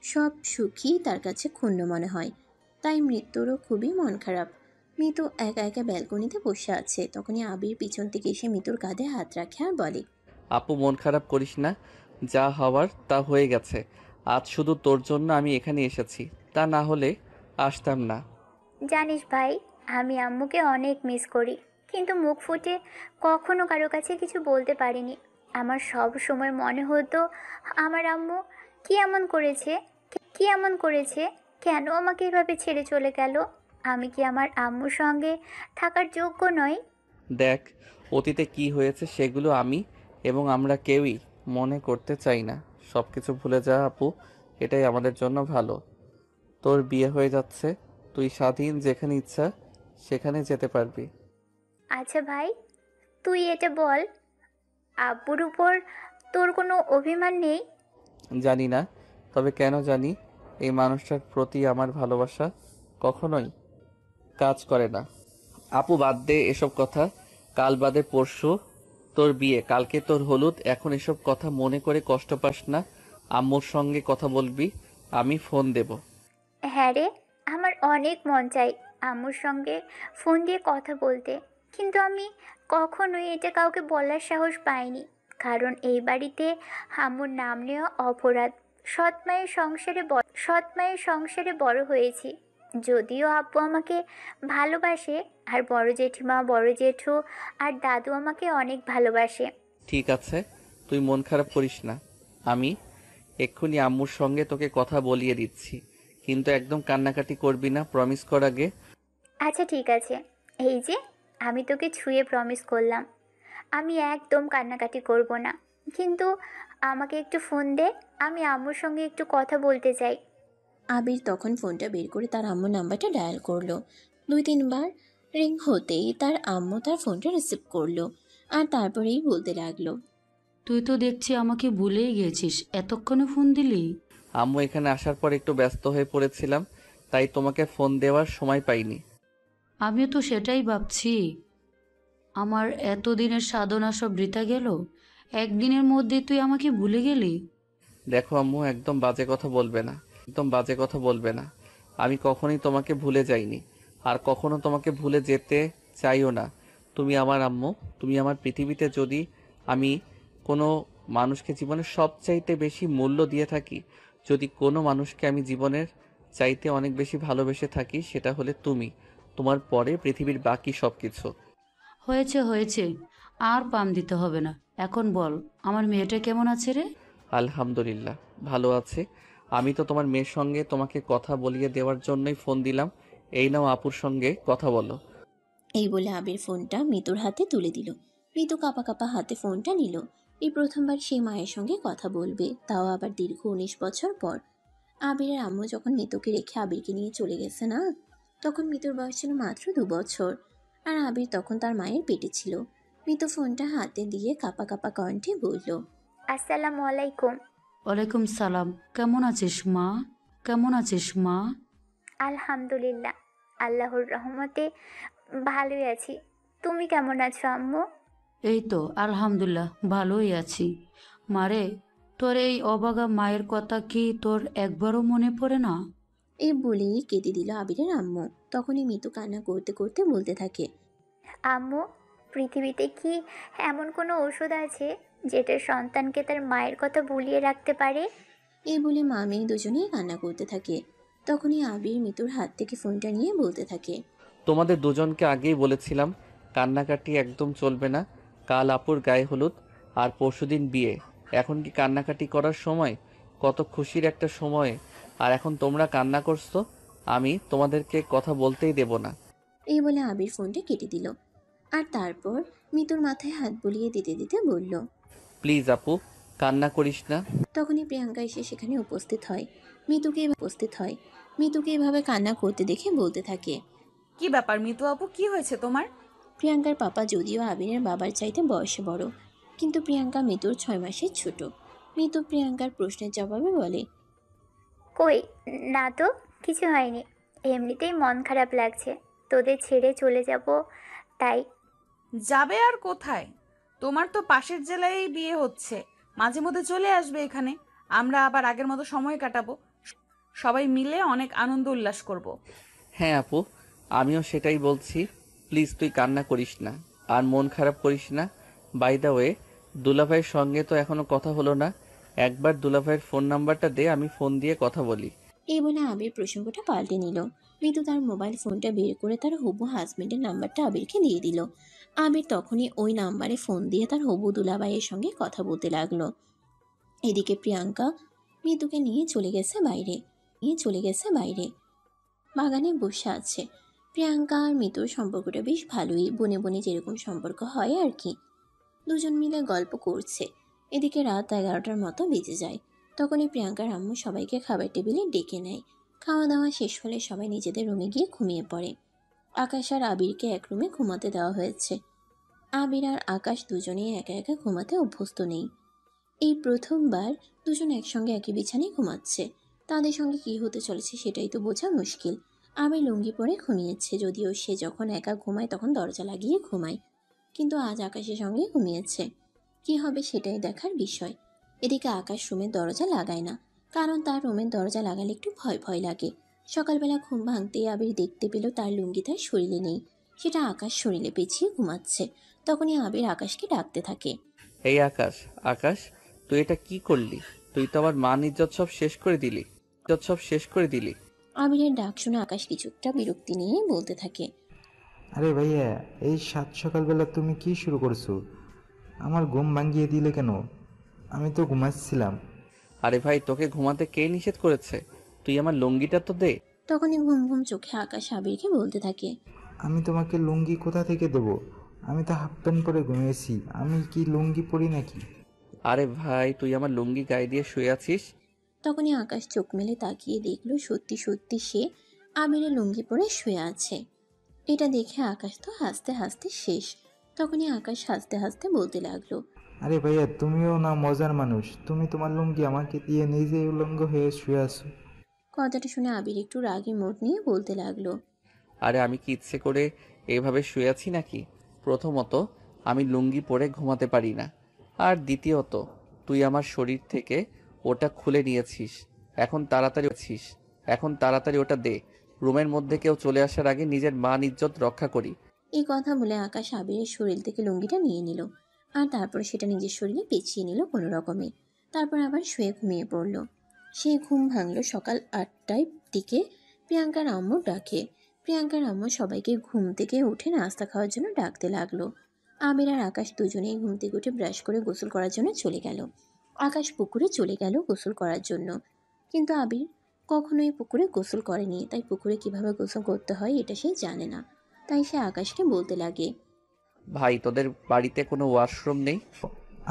সব সুখই তার কাছে ক্ষুণ্ণ মনে হয়। তাই মৃত্যুরও খুবই মন খারাপ। মিতু একা একা ব্যালকনিতে বসে আছে। তখনই আবির পিছন থেকে এসে মিতুর কাঁধে হাত রাখে আর বলে, আপু মন খারাপ করিস না, যা হওয়ার তা হয়ে গেছে। আজ শুধু তোর জন্য আমি এখানে এসেছি, তা না হলে আসতাম না। জানিস ভাই, আমি আম্মুকে অনেক মিস করি, কিন্তু মুখ ফুটে কখনো কারো কাছে কিছু বলতে পারিনি। আমার সব সময় মনে হতো আমার আম্মু কি এমন করেছে কি এমন করেছে? কেন আমাকে এভাবে ছেড়ে চলে গেল? আমি কি আমার আম্মুর সঙ্গে থাকার যোগ্য নই? দেখ, অতীতে কি হয়েছে সেগুলো আমি এবং আমরা কেউই মনে করতে চাই না। সব কিছু ভুলে যা আপু, এটাই আমাদের জন্য ভালো। তোর বিয়ে হয়ে যাচ্ছে, তুই স্বাধীন, যেখানে ইচ্ছা সেখানে যেতে পারবি। আচ্ছা ভাই, তুই এটা বল, আব্বুর উপর তোর কোনো অভিমান নেই? জানি না, তবে কেন জানি এই মানুষটার প্রতি আমার ভালোবাসা কখনোই কাজ করে না। আপু বাদ দে এসব কথা, কাল বাদে পরশু তোর বিয়ে, কালকে তোর হলুদ। এখন এসব কথা মনে করে কষ্ট পাস না। আম্মুর সঙ্গে কথা বলবি, আমি ফোন দেব। হ্যাঁ রে, আমার অনেক মন চাই আম্মুর সঙ্গে ফোন দিয়ে কথা বলতে, কিন্তু আমি কখনোই এটা কাউকে বলার সাহস পাইনি। কারণ এই বাড়িতে আম্মুর নাম নেওয়া অপরাধ। সৎ মায়ের সংসারে বড় হয়েছি। যদিও আব্বু আমাকে ভালোবাসে, আর বড় জেঠিমা, বড় জেঠু আর দাদু আমাকে অনেক ভালোবাসে। ঠিক আছে, তুই মন খারাপ করিস না। আমি এক্ষুনি আম্মুর সঙ্গে তোকে কথা বলিয়ে দিচ্ছি, কিন্তু একদম কান্নাকাটি করবি না, প্রমিস কর আগে। আচ্ছা ঠিক আছে, এই যে আমি তোকে ছুঁয়ে প্রমিস করলাম, আমি একদম কান্নাকাটি করব না। কিন্তু আমাকে একটু ফোন দে, আমি আম্মুর সঙ্গে একটু কথা বলতে চাই। আবির তখন ফোনটা বের করে তার আম্মুর নাম্বারটা ডায়াল করলো। 2-3 বার রিং হতেই তার আম্মু তার ফোনটা রিসিভ করলো আর তারপরেই বলতে লাগলো, তুই তো দেখছি আমাকে ভুলেই গেছিস, এতক্ষণে ফোন দিলি? আম্মু এখানে আসার পর একটু ব্যস্ত হয়ে পড়েছিলাম, তাই তোমাকে ফোন দেওয়ার সময় পাইনি। আমিও তো সেটাই ভাবছি, আমার এতদিনের সাধনা সব বৃথা গেল। একদিনের মধ্যে তুই আমাকে ভুলে গেলি। দেখো আম্মু, একদম বাজে কথা বলবে না, একদম বাজে কথা বলবে না। আমি কখনোই তোমাকে ভুলে যাইনি, আর কখনো তোমাকে ভুলে যেতে চাইও না। তুমি আমার আম্মু, তুমি আমার পৃথিবীতে। যদি আমি কোনো মানুষকে জীবনের সবচাইতে বেশি মূল্য দিয়ে থাকি, যদি কোনো মানুষকে আমি জীবনের চাইতে অনেক বেশি ভালোবেসে থাকি, সেটা হলে তুমি। তোমার পরে পৃথিবীর বাকি সব কিছু। হয়েছে হয়েছে, আর পাম দিতে হবে না। এখন বল, আমার মেয়েটা কেমন আছে রে? আলহামদুলিল্লাহ, ভালো আছে। আমি তো তোমার মেয়ের সঙ্গে তোমাকে কথা বলিয়ে দেওয়ার জন্যই ফোন দিলাম। এই নাও, আপুর সঙ্গে কথা বলো। এই বলে আবির ফোনটা মিতুর হাতে তুলে দিল। মিতু কাঁপা কাঁপা হাতে ফোনটা নিল। এই প্রথমবার সে মায়ের সঙ্গে কথা বলবে, তাও আবার দীর্ঘ 19 বছর পর। আবিরের আম্মু যখন মিতুকে রেখে আবিরকে নিয়ে চলে গেছে না, তখন মিতুর বয়স ছিল মাত্র 2 বছর, আর আবির তখন তার মায়ের পেটে ছিল। মিতু ফোনটা হাতে দিয়ে কাঁপা কাঁপা কণ্ঠে বলল, আসসালামু আলাইকুম। ওয়ালাইকুম সালাম। কেমন আছিস মা? কেমন আছিস মা? আলহামদুলিল্লাহ, আল্লাহর রহমতে ভালোই আছি। তুমি কেমন আছো আম্মু? এই তো আলহামদুলিল্লাহ, ভালোই আছি। মারে, তোর এই অবাগা মায়ের কথা কি তোর একবারও মনে পড়ে না? এই বলেই কেঁদে দিল আবিরের আম্মু। তখনই মিতু কান্না করতে করতে বলতে থাকে, আম্মু, পৃথিবীতে কি এমন কোনো ওষুধ আছে যেটা সন্তানকে তার মায়ের কথা ভুলিয়ে রাখতে পারে? এই বলে মা মেয়ে দুজনেই কান্না করতে থাকে। তখনই আবির মিতুর হাত থেকে ফোনটা নিয়ে বলতে থাকে, তোমাদের দুজনকে আগেই বলেছিলাম, কান্নাকাটি একদম চলবে না। কাল আপুর গায়ে হলুদ, আর পরশুদিন বিয়ে। এখন কি কান্নাকাটি করার সময়? কত খুশির একটা সময়, আর এখন তোমরা কান্না করছো। আমি তোমাদেরকে কথা বলতেই দেব না। এই বলে আবির ফোনটা কেটে দিল। আর তারপর মিতুর মাথায় হাত বুলিয়ে দিতে দিতে বলল। প্লিজ আপু, কান্না করিস না। তখনই প্রিয়াঙ্কা এসে সেখানে মিতুকে এভাবে কান্না করতে দেখে বলতে থাকে, কি ব্যাপার মিতু আপু, কি হয়েছে তোমার? প্রিয়াঙ্কার পাপা যদিও আবিরের বাবার চাইতে বয়সে বড়, কিন্তু প্রিয়াঙ্কা মিতুর 6 মাসের ছোট। মিতু প্রিয়াঙ্কার প্রশ্নের জবাবে বলে, কই, না তো, কিছু হয়নি। এমনিতেই মন খারাপ লাগছে, তোদের ছেড়ে চলে যাব তাই। যাবে আর কোথায়? তোমার তো পাশের জেলায় বিয়ে হচ্ছে, মাঝে মধ্যে চলে আসবে এখানে। আমরা আবার আগের মতো সময় কাটাবো, সবাই মিলে অনেক আনন্দ উল্লাস করব। হ্যাঁ আপু, আমিও সেটাই বলছি। প্লিজ তুই কান্না করিস না, আর মন খারাপ করিস না। বাই দ্য ওয়ে, দুলাভাইয়ের সঙ্গে তো এখনো কথা হলো না। একবার দুলাভাইয়ের ফোন নাম্বারটা দে, আমি ফোন দিয়ে কথা বলি। এই বলে আবির প্রসঙ্গটা পাল্টে নিল। মিতু তার মোবাইল ফোনটা বের করে তার হবু হাজবেন্ডের নাম্বারটা আবিরকে দিয়ে দিল। আবির তখনই ওই নাম্বারে ফোন দিয়ে তার হবু দুলাভাইয়ের সঙ্গে কথা বলতে লাগলো। এদিকে প্রিয়াঙ্কা মিতুকে নিয়ে চলে গেছে বাইরে। নিয়ে চলে গেছে বাইরে। বাগানে বসে আছে। প্রিয়াঙ্কা আর মিতুর সম্পর্কটা বেশ ভালোই, বনে বনে যেরকম সম্পর্ক হয় আর কি। দুজন মিলে গল্প করছে। এদিকে রাত 11টার মতো বেজে যায়। তখনই প্রিয়াঙ্কার আম্মু সবাইকে খাবার টেবিলে ডেকে নেয়। খাওয়া দাওয়া শেষ হলে সবাই নিজেদের রুমে গিয়ে ঘুমিয়ে পড়ে। আকাশ আর আবিরকে এক রুমে ঘুমাতে দেওয়া হয়েছে। আবির আর আকাশ দুজনেই একা একা ঘুমাতে অভ্যস্ত নেই। এই প্রথমবার দুজন একসঙ্গে একই বিছানায় ঘুমাচ্ছে। তাদের সঙ্গে কি হতে চলেছে সেটাই তো বোঝা মুশকিল। আবির লুঙ্গি পরে ঘুমিয়েছে, যদিও সে যখন একা ঘুমায় তখন দরজা লাগিয়ে ঘুমায়, কিন্তু আজ আকাশের সঙ্গে ঘুমিয়েছে। কি হবে সেটাই দেখার বিষয়। এদিকে আকাশ রুমের দরজা লাগায় না, কারণ তার রুমের দরজা লাগালে একটু ভয় ভয় লাগে। সকালবেলা ঘুম ভাঙতেই আবির দেখতে পেল তার লুঙ্গি তার শরীরে নেই, সেটা আকাশ শরীরে পেঁচিয়ে ঘুমাচ্ছে। তখনই আবির আকাশকে ডাকতে থাকে। এই আকাশ, আকাশ, তুই এটা কি করলি? তুই তো আমার মান ইজ্জত সব শেষ করে দিলি, ইজ্জত সব শেষ করে দিলি। আবিরের ডাক শুনে আকাশ কিছুটা বিরক্তি নিয়ে বলতে থাকে। আরে ভাইয়া, এই সাত সকালবেলা তুমি কি শুরু করছো? আমার ঘুম ভাঙিয়ে দিলে কেন? আমি তো ঘুমাচ্ছিলাম। আরে ভাই, তোকে ঘুমাতে কে নিষেধ করেছে? তুই আমার লুঙ্গিটা তো দে। তখনই ঘুম ঘুম চোখে আকাশ আবিরকে বলতে থাকে। আমি তোমাকে লুঙ্গি কোথা থেকে দেবো? আমি তো হাফ প্যান্ট পরে ঘুমিয়েছি, আমি কি লুঙ্গি পরি নাকি? আরে ভাই, তুই আমার লুঙ্গি গায়ে দিয়ে শুয়ে আছিস। তখনই আকাশ চোখ মেলে তাকিয়ে দেখলো সত্যি সত্যি সে আবিরের লুঙ্গি পরে শুয়ে আছে। এটা দেখে আকাশ তো হাসতে হাসতে শেষ। তখনই আকাশ হাসতে হাসতে বলতে লাগলো। আরে ভাইয়া, তুমিও না মজার মানুষ, তুমি তোমার লুঙ্গি আমাকে দিয়ে নিজেই উলঙ্গ হয়ে শুয়ে আছো। কথাটা শুনে আবির একটু রাগী মুড নিয়ে বলতে লাগলো। আরে আমি কি ইচ্ছে করে এভাবে শুয়ে আছি নাকি? প্রথমত, আমি লুঙ্গি পরে ঘুমাতে পারি না। আর দ্বিতীয়ত, তুই আমার শরীর থেকে ওটা খুলে নিয়েছিস। এখন তাড়াতাড়ি ওটা দে। রুমের মধ্যে কেউ চলে আসার আগে নিজের মান ইজ্জত রক্ষা করি। এই কথা বলে আকাশ আবিরের শরীর থেকে লুঙ্গিটা নিয়ে নিল, আর তারপর সেটা নিজের শরীরে পেঁচিয়ে নিল কোনো রকমে। তারপর আবার শুয়ে ঘুমিয়ে পড়ল। সে ঘুম ভাঙলো সকাল 8টার দিকে প্রিয়াঙ্কার আম্মু ডাকে। প্রিয়াঙ্কার আম্মু সবাইকে ঘুম থেকে উঠে নাস্তা খাওয়ার জন্য ডাকতে লাগলো। আবির আর আকাশ দুজনেই ঘুম থেকে উঠে ব্রাশ করে গোসল করার জন্য চলে গেল। আকাশ পুকুরে চলে গেল গোসল করার জন্য, কিন্তু আবির কখনোই পুকুরে গোসল করেনি, তাই পুকুরে কিভাবে গোসল করতে হয় এটা সে জানে না। তাই সে আকাশকে বলতে লাগে। ভাই, তোদের বাড়িতে কোনো ওয়াশরুম নেই?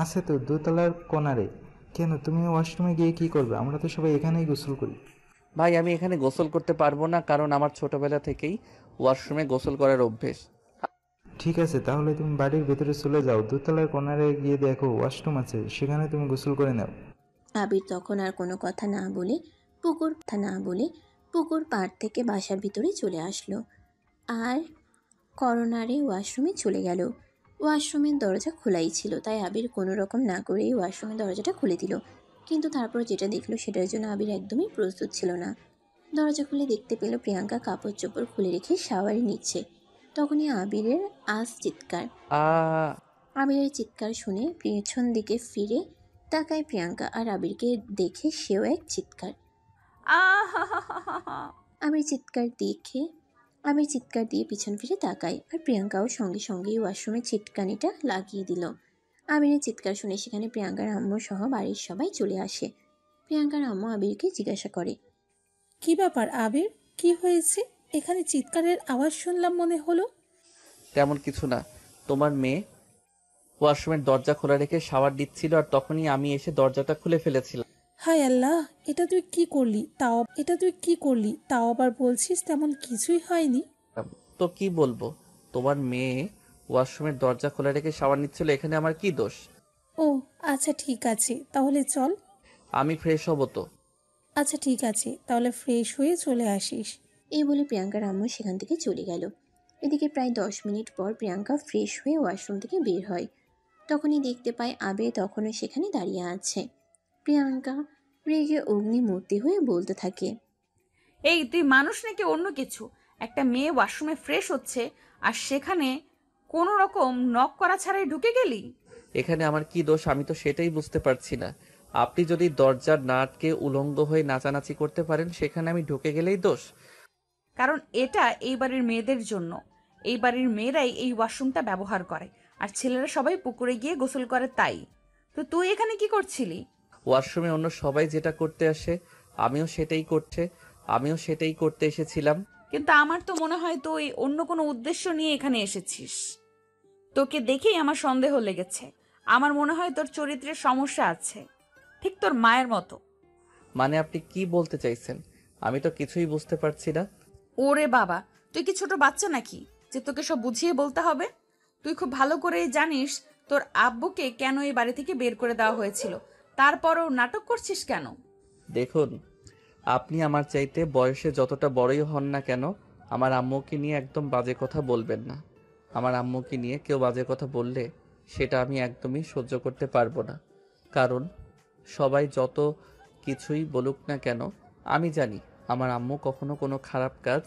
আছে তো, দোতলার কোণারে। কেন, তুমি ওয়াশরুমে গিয়ে কি করবে? আমরা তো সবাই এখানেই গোসল করি। ভাই, আমি এখানে গোসল করতে পারবো না, কারণ আমার ছোটবেলা থেকেই ওয়াশরুমে গোসল করার অভ্যেস। ঠিক আছে, তাহলে তুমি বাড়ির ভেতরে চলে যাও, দোতলার কোণারে গিয়ে দেখো ওয়াশরুম আছে, সেখানে তুমি গোসল করে নাও। আবির তখন আর কোনো কথা না বলে পুকুর পাড় থেকে বাসার ভিতরে চলে আসলো আর করোনারে ওয়াশরুমে চলে গেল। ওয়াশরুমের দরজা খোলাই ছিল, তাই আবির কোনো রকম না করেই ওয়াশরুমের দরজাটা খুলে দিল। কিন্তু তারপর যেটা দেখলো সেটার জন্য আবির একদমই প্রস্তুত ছিল না। দরজা খুলে দেখতে পেল প্রিয়াঙ্কা কাপড় চোপড় খুলে রেখে শাওয়ারে নিচ্ছে। তখনই আবিরের চিৎকার। আ আবিরের চিৎকার শুনে পেছন দিকে ফিরে তাকায় প্রিয়াঙ্কা, আর আবিরকে দেখে সেও এক চিৎকার। আহা! আবির চিৎকার দিয়ে পিছন ফিরে তাকায়, আর প্রিয়াঙ্কাও সঙ্গে সঙ্গেই ওয়াশরুমের চিটকানিটা লাগিয়ে দিল। আবিরের চিৎকার শুনে সেখানে প্রিয়াঙ্কার আম্মু সহ বাড়ির সবাই চলে আসে। প্রিয়াঙ্কার আম্মু আবিরকে জিজ্ঞাসা করে। কি ব্যাপার আবির, কি হয়েছে? এখানে চিৎকারের আওয়াজ শুনলাম মনে হলো। তেমন কিছু না, তোমার মেয়ে ওয়াশরুমের দরজা খোলা রেখে শাওয়ার দিচ্ছিল, আর তখনই আমি এসে দরজাটা খুলে ফেলেছিলাম। হায় আল্লাহ, এটা তুই কি করলি তাও আবার বলছিস তেমন কিছুই হয়নি? তো কি বলবো? তোমার মেয়ে ওয়াশরুমের দরজা খোলা রেখে শাওয়ার নিচ্ছিল, এখানে আমার কি দোষ? ও আচ্ছা ঠিক আছে, তাহলে চল। আমি ফ্রেশ হব তো। আচ্ছা ঠিক আছে, তাহলে ফ্রেশ হয়ে চলে আসিস। এই বলে প্রিয়াঙ্কার আম্মু সেখান থেকে চলে গেল। এদিকে প্রায় 10 মিনিট পর প্রিয়াঙ্কা ফ্রেশ হয়ে ওয়াশরুম থেকে বের হয়। তখনই দেখতে পায় আবির তখনও সেখানে দাঁড়িয়ে আছে। প্রিয়াঙ্কা রেগে অগ্নিমূর্তি হয়ে বলতে থাকে। এই তুই মানুষ নাকি অন্য কিছু? একটা মেয়ে ওয়াশরুমে ফ্রেশ হচ্ছে আর সেখানে কোনো রকম নক করা ছাড়াই ঢুকে গেলি? এখানে আমার কি দোষ, আমি তো সেটাই বুঝতে পারছি না। আপনি যদি দরজার না আটকে উলঙ্গ হয়ে নাচানাচি করতে পারেন, সেখানে আমি ঢুকে গেলেই দোষ? কারণ এটা এই বাড়ির মেয়েদের জন্য। এই বাড়ির মেয়েরাই এই ওয়াশরুমটা ব্যবহার করে, আর ছেলেরা সবাই পুকুরে গিয়ে গোসল করে, তাই তো তুই এখানে কি করছিলি? ওয়াশরুমে অন্য সবাই যেটা করতে আসে আমিও সেটাই করতে এসেছিলাম। কিন্তু আমার তো মনে হয় তুই অন্য কোনো উদ্দেশ্য নিয়ে এখানে এসেছিস। তোকে দেখেই আমার সন্দেহ লেগেছে। আমার মনে হয় তোর চরিত্রের সমস্যা আছে, ঠিক তোর মায়ের মতো। মানে আপনি কি বলতে চাইছেন? আমি তো কিছুই বুঝতে পারছি না। ওরে বাবা, তুই কি ছোট বাচ্চা নাকি যে তোকে সব বুঝিয়ে বলতে হবে? তুই খুব ভালো করেই জানিস তোর আব্বুকে কেন এই বাড়ি থেকে বের করে দেওয়া হয়েছিল। তারপরও নাটক করছিস কেন? দেখুন, আপনি আমার চাইতে বয়সে যতটা বড়ই হন না কেন, আমার আম্মুকে নিয়ে একদম বাজে কথা বলবেন না। আমার আম্মুকে নিয়ে কেউ বাজে কথা বললে সেটা আমি একদমই সহ্য করতে পারবো না। কারণ সবাই যত কিছুই বলুক না কেন, আমি জানি আমার আম্মু কখনো কোনো খারাপ কাজ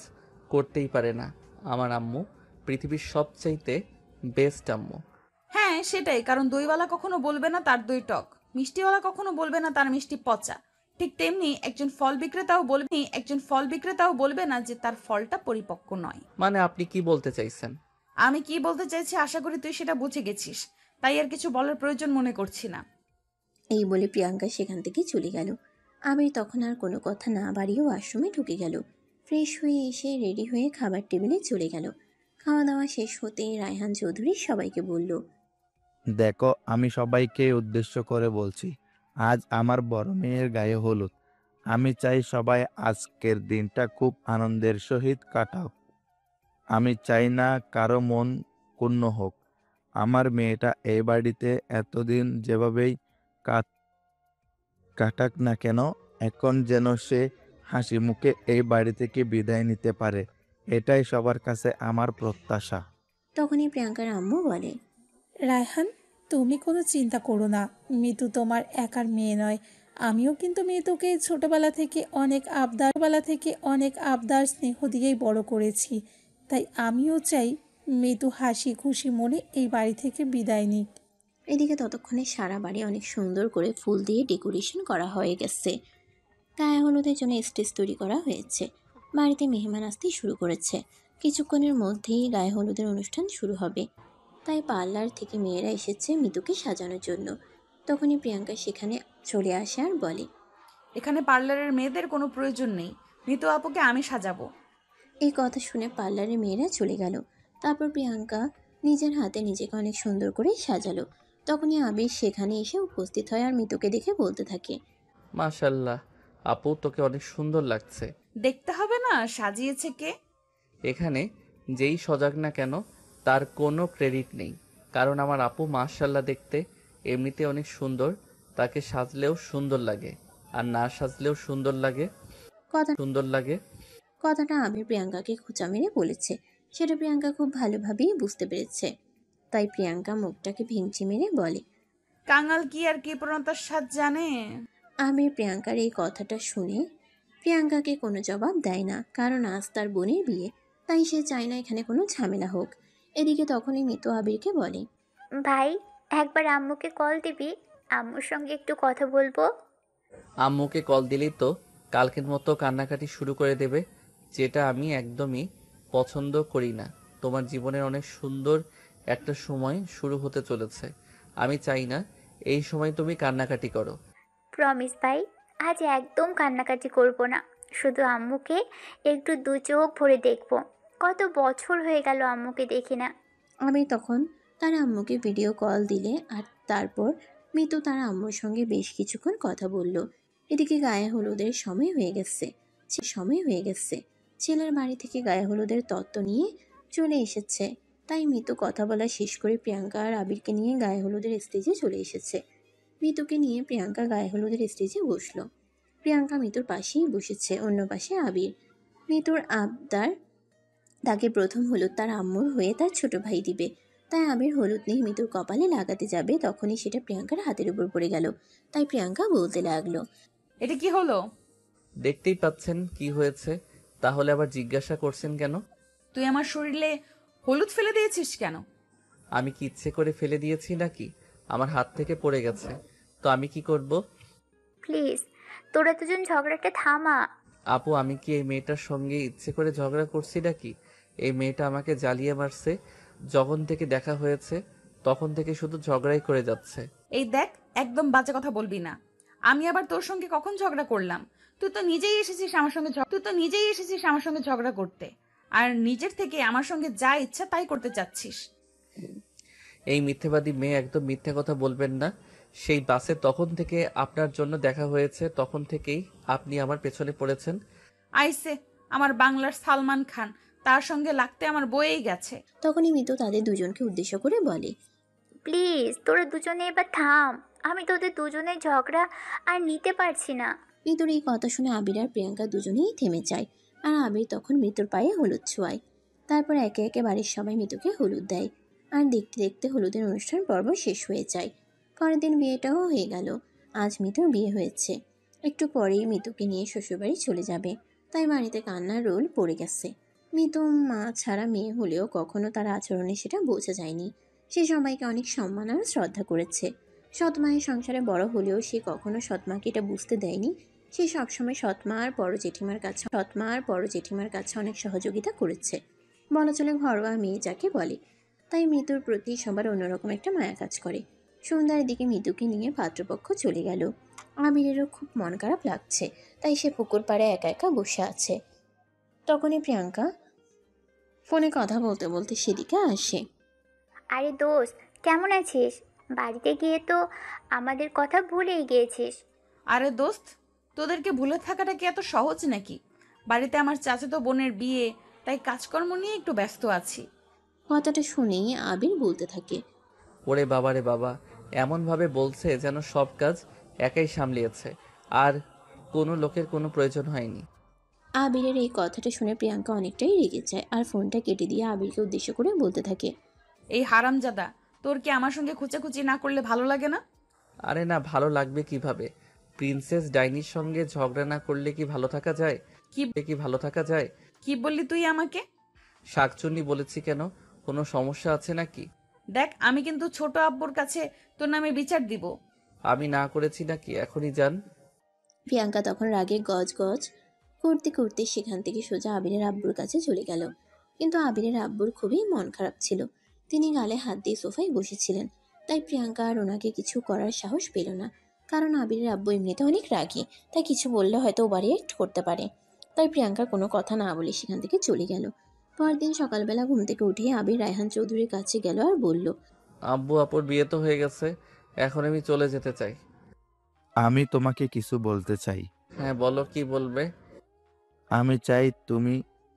করতেই পারে না। আমার আম্মু পৃথিবীর সবচাইতে বেস্ট আম্মু। হ্যাঁ সেটাই, কারণ দইওয়ালা কখনো বলবে না তার দই টক, মিষ্টিওয়ালা কখনো বলবে না তার মিষ্টি পচা। ঠিক তেমনি একজন ফল বিক্রেতাও বলবে না যে তার ফলটা পরিপক্ক নয়। মানে আপনি কি বলতে চাইছেন? আমি কি বলতে চাইছি আশা করি তুই সেটা বুঝে গেছিস, তাই আর কিছু বলার প্রয়োজন মনে করছি না। এই বলে প্রিয়াঙ্কা সেখান থেকে চলে গেল। আবির তখন আর কোনো কথা না বাড়িয়ে ওয়াশরুমে ঢুকে গেল। ফ্রেশ হয়ে এসে রেডি হয়ে খাবার টেবিলে চলে গেল। খাওয়া দাওয়া শেষ হতেই রায়হান চৌধুরী সবাইকে বলল, দেখো, আমি সবাইকে উদ্দেশ্য করে বলছি, আজ আমার বড় মেয়ের গায়ে হলুদ। আমি চাই সবাই আজকের দিনটা খুব আনন্দের সহিত কাটাও। আমি চাই না কারো মন ক্ষুণ্ণ হোক। আমার মেয়েটা এই বাড়িতে এতদিন যেভাবেই কাট- কাটাক না কেন, এখন যেন সে হাসি মুখে এই বাড়ি থেকে বিদায় নিতে পারে। এটাই সবার কাছে আমার প্রত্যাশা। তখনই প্রিয়াঙ্কার আম্মু বলে, রায়হান, তুমি কোনো চিন্তা করো না। মিতু তোমার একার মেয়ে নয়। আমিও কিন্তু মিতুকে ছোটবেলা থেকে অনেক আবদার স্নেহ দিয়েই বড় করেছি। তাই আমিও চাই মিতু হাসি খুশি মনে এই বাড়ি থেকে বিদায় নিক। এদিকে ততক্ষণে সারা বাড়ি অনেক সুন্দর করে ফুল দিয়ে ডেকোরেশন করা হয়ে গেছে। গায়ে হলুদের জন্য স্টেজ তৈরি করা হয়েছে। বাড়িতে মেহমান আসতে শুরু করেছে। কিছুক্ষণের মধ্যেই গায়ে হলুদের অনুষ্ঠান শুরু হবে। তাই পার্লার থেকে মেয়েরা এসেছে মিতুকে সাজানোর জন্য। তখনই প্রিয়াঙ্কা সেখানে চলে আসে আর বলে, এখানে পার্লারের মেয়েদের কোনো প্রয়োজন নেই, মিতু আপুকে আমি সাজাবো। এই কথা শুনে পার্লারের মেয়েরা চলে গেল। তারপর প্রিয়াঙ্কা নিজের হাতে নিজেকে অনেক সুন্দর করে সাজালো। তখনই আবির সেখানে এসে উপস্থিত হয় আর মিতুকে দেখে বলতে থাকে, মাশাল্লাহ, আপু তোকে অনেক সুন্দর লাগছে। দেখতে হবে না সাজিয়েছে কে? এখানে যেই সজাগ না কেন তার কোনো ক্রেডিট নেই, কারণ আমার আপু মাশাল্লাহ দেখতে এমনিতে অনেক সুন্দর। তাকে সাজলেও সুন্দর লাগে, আর না সাজলেও কথা সুন্দর লাগে। কথাটা আবির প্রিয়াঙ্কাকে খোঁচা মেরে বলেছে। সেটা প্রিয়াঙ্কা খুব ভালোভাবেই বুঝতে পেরেছে। তাই প্রিয়াঙ্কা মুখটাকে ভেঙচি মেরে বলে, কাঙাল কি আর কি প্রণতার স্বাদ জানে। আবির প্রিয়াঙ্কার এই কথাটা শুনে প্রিয়াঙ্কাকে কোনো জবাব দেয় না, কারণ আজ তার বোনের বিয়ে। তাই সে চায় না এখানে কোনো ঝামেলা হোক। এদিকে তখনই মিতু আবিরকে বলে, ভাই, একবার আম্মুকে কল দিবি? আম্মুর সঙ্গে একটু কথা বলবো। আম্মুকে কল দিলেই তো কালকের মতো কান্নাকাটি শুরু করে দেবে, যেটা আমি একদমই পছন্দ করি না। তোমার জীবনের অনেক সুন্দর একটা সময় শুরু হতে চলেছে। আমি চাই না এই সময় তুমি কান্নাকাটি করো। প্রমিস ভাই, আজ একদম কান্নাকাটি করব না। শুধু আম্মুকে একটু দু চোখ ভরে দেখবো। কত বছর হয়ে গেল আম্মুকে দেখি না। আবির তখন তার আম্মুকে ভিডিও কল দিলে আর তারপর মিতু তার আম্মুর সঙ্গে বেশ কিছুক্ষণ কথা বলল। এদিকে গায়ে হলুদের সময় হয়ে গেছে। ছেলের বাড়ি থেকে গায়ে হলুদের তত্ত্ব নিয়ে চলে এসেছে। তাই মিতু কথা বলা শেষ করে প্রিয়াঙ্কা আর আবিরকে নিয়ে গায়ে হলুদের স্টেজে চলে এসেছে। মিতুকে নিয়ে প্রিয়াঙ্কা গায়ে হলুদের স্টেজে বসলো। প্রিয়াঙ্কা মিতুর পাশেই বসেছে, অন্য পাশে আবির। মিতুর আবদার, তাকে প্রথম হলুদ তার আম্মুর হয়ে তার ছোট ভাই দিবে। তাই আবির হলুদ নিয়ে মিতুর কপালে লাগাতে যাবে, তখনই সেটা প্রিয়াঙ্কার হাতের উপর পড়ে গেল। তাই প্রিয়াঙ্কা বলতে লাগলো, এটা কি হলো? দেখতেই পাচ্ছেন কি হয়েছে, তাহলে আবার জিজ্ঞাসা করছেন কেন? তুই আমার শরীরে হলুদ ফেলে দিয়েছিস কেন? আমি কি ইচ্ছে করে ফেলে দিয়েছি নাকি? আমার হাত থেকে পড়ে গেছে, তো আমি কি করব? প্লিজ, তোরা দুজন ঝগড়াটা থামা। আপু, আমি কি এই মেয়েটার সঙ্গে ইচ্ছে করে ঝগড়া করছি নাকি? এই মেয়েটা আমাকে জ্বালিয়ে মারছে। যখন থেকে দেখা হয়েছে তখন থেকে শুধু ঝগড়াই করে যাচ্ছে। এই দেখ, একদম বাজে কথা বলবি না। আমি আবার তোর সঙ্গে কখন ঝগড়া করলাম? তুই তো নিজেই এসেছিস আমার সঙ্গে ঝগড়া করতে, আর নিজের থেকে আমার সঙ্গে যা ইচ্ছা তাই করতে চাচ্ছিস। এই মিথ্যেবাদী মেয়ে, একদম মিথ্যে কথা বলবেন না। সেই বাসে তখন থেকে আপনার জন্য দেখা হয়েছে, তখন থেকেই আপনি আমার পেছনে পড়েছেন। আইসে আমার বাংলার সালমান খান, তার সঙ্গে লাগতে আমার বয়েই গেছে। তখনই মিতু তাদের দুজনকে উদ্দেশ্য করে বলে। প্লিজ তোরা দুজনে এবার থাম, আমি তোদের দুজনের ঝগড়া আর নিতে পারছি না। মিতুর এই কথা শুনে আবির আর প্রিয়াঙ্কা দুজনেই থেমে যায়। আর আবির তখন মিতুর পায়ে হলুদ ছোঁয়ায়। তারপর একে একে বাড়ির সবাই মিতুকে হলুদ দেয়। আর দেখতে দেখতে হলুদের অনুষ্ঠান পর্ব শেষ হয়ে যায়। পরের দিন বিয়েটাও হয়ে গেল। আজ মিতুর বিয়ে হয়েছে। একটু পরেই মিতুকে নিয়ে শ্বশুরবাড়ি চলে যাবে। তাই বাড়িতে কান্নার রোল পড়ে গেছে। মিতু মা ছাড়া মেয়ে হলেও কখনো তার আচরণে সেটা বোঝা যায়নি। সে সবাইকে অনেক সম্মান আর শ্রদ্ধা করেছে। সৎমায়ের সংসারে বড় হলেও সে কখনো সৎমাকে এটা বুঝতে দেয়নি। সে সবসময় সৎমা আর বড় জেঠিমার কাছে অনেক সহযোগিতা করেছে। বলা চলে ঘরোয়া মেয়ে যাকে বলে। তাই মৃত্যুর প্রতি সবার অন্যরকম একটা মায়া কাজ করে। সন্ধ্যার দিকে মৃত্যুকে নিয়ে পাত্রপক্ষ চলে গেল। আবিরেরও খুব মন খারাপ লাগছে, তাই সে পুকুর পাড়ে একা একা বসে আছে। তখনই প্রিয়াঙ্কা ফোনে কথা বলতে বলতে সেদিকে আসে। আরে দোস্ত, কেমন আছিস? বাড়িতে গিয়ে তো আমাদের কথা ভুলেই গিয়েছিস। আরে দোস্ত, তোদেরকে ভুলে থাকাটা কি এত সহজ নাকি? বাড়িতে আমার চাচাতো বোনের বিয়ে, তাই কাজকর্ম নিয়ে একটু ব্যস্ত আছি। কথাটা শুনেই আবির বলতে থাকে। ওরে বাবা রে বাবা, এমনভাবে বলছে যেন সব কাজ একাই সামলিয়েছে, আর কোনো লোকের কোনো প্রয়োজন হয়নি। আবিরের এই কথাটা শুনে প্রিয়াঙ্কা অনেকটাই রেগে যায় আর ফোনটা কেটে দিয়ে আবিরকে উদ্দেশ্য করে বলতে থাকে। এই হারামজাদা, তোর কি আমার সঙ্গে খুচাখুচি না করলে ভালো লাগে না? আরে না, ভালো লাগবে কিভাবে? প্রিন্সেস ডাইনির সঙ্গে ঝগড়া না করলে কি ভালো থাকা যায়? কি ভালো থাকা যায়? কি বললি তুই আমাকে? শাকচুন্নি বলেছি কেন? কোনো সমস্যা আছে নাকি? দেখ, আমি কিন্তু ছোট আব্বুর কাছে তোর নামে বিচার দিব। আমি না করেছি নাকি? এখনই যান। প্রিয়াঙ্কা তখন রাগে গজ গজ করতে করতে সেখান থেকে সোজা আবিরের আব্বুর কাছে চলে গেল। কিন্তু আবিরের আব্বুর খুবই মন খারাপ ছিল। তিনি গালে হাত দিয়ে সোফায় বসেছিলেন। তাই প্রিয়াঙ্কা আর ওনাকে কিছু করার সাহস পেল না। কারণ আবিরের আব্বু এমনিতে অনেক রাগী, তাই কিছু বললে হয়তো ও রিঅ্যাক্ট করতে পারে। তাই প্রিয়াঙ্কা কোনো কথা না বলে সেখান থেকে চলে গেল। পরের দিন সকালবেলা ঘুম থেকে উঠে আবির রায়হান চৌধুরীর কাছে গেল আর বলল। আব্বু আপুর বিয়ে তো হয়ে গেছে, এখন আমি চলে যেতে চাই। আমি তোমাকে কিছু বলতে চাই। হ্যাঁ বলো, কি বলবে? আমি চাই তুমি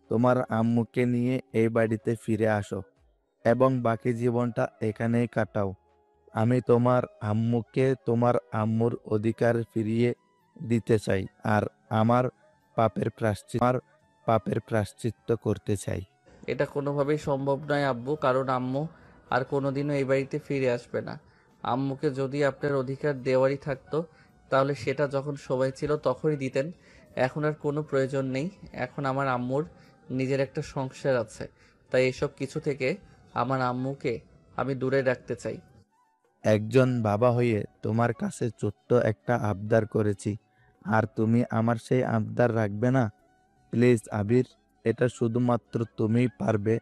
তোমার আম্মুকে নিয়ে এই বাড়িতে ফিরে আসো এবং বাকি জীবনটা এখানেই কাটাও। আমি তোমার আম্মুকে তোমার আম্মুর অধিকার ফিরিয়ে দিতে চাই, আর আমার পাপের প্রায়শ্চিত্ত করতে চাই। এটা কোনোভাবেই সম্ভব নয় আব্বু, কারণ আম্মু আর কোনোদিনও এই বাড়িতে ফিরে আসবে না। আম্মুকে যদি আপনার অধিকার দেওয়ারই থাকতো, তাহলে সেটা যখন সবাই ছিল তখনই দিতেন। এখন আর কোনো প্রয়োজন নেই। এখন আমার আম্মুর নিজের একটা সংসার আছে, তাই এসব কিছু থেকে আমার আম্মুকে আমি দূরে রাখতে চাই। একজন বাবা হয়ে তোমার কাছে ছোট্ট একটা আবদার করেছি, আর তুমি আমার সেই আবদার রাখবে না? প্লিজ আবির, এটা শুধুমাত্র তুমিই পারবে,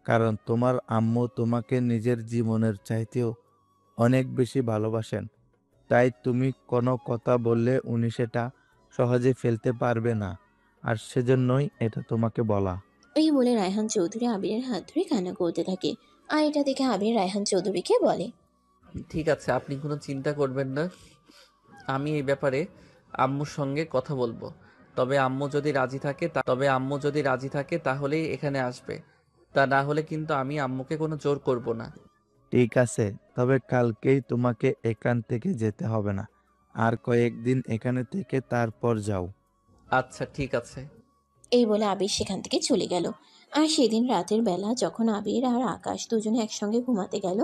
কারণ তোমার আম্মু তোমাকে নিজের জীবনের চাইতেও অনেক বেশি ভালোবাসেন। তাই তুমি কোনো কথা বললে উনি সেটা সহজে ফেলতে পারবে না, আর সেজন্যই এটা তোমাকে বলা। এই বলে রায়হান চৌধুরী আবিরের হাত ধরে কান্না করতে থাকে। আর এটা দেখে আবির রায়হান চৌধুরীকে বলে। ঠিক আছে, আপনি কোনো চিন্তা করবেন না। আমি এই ব্যাপারে আম্মুর সঙ্গে কথা বলবো। তবে আম্মু যদি রাজি থাকে তাহলেই এখানে আসবে। তা না হলে কিন্তু আমি আম্মুকে কোনো জোর করব না। ঠিক আছে, তবে কালকেই তোমাকে এখান থেকে যেতে হবে না, আর কয়েকদিন এখানে থেকে তারপর যাও। আচ্ছা ঠিক আছে। এই বলে আবির সেখান থেকে চলে গেল। আর সেদিন রাতের বেলা যখন আবির আর আকাশ দুজনে একসঙ্গে ঘুমাতে গেল,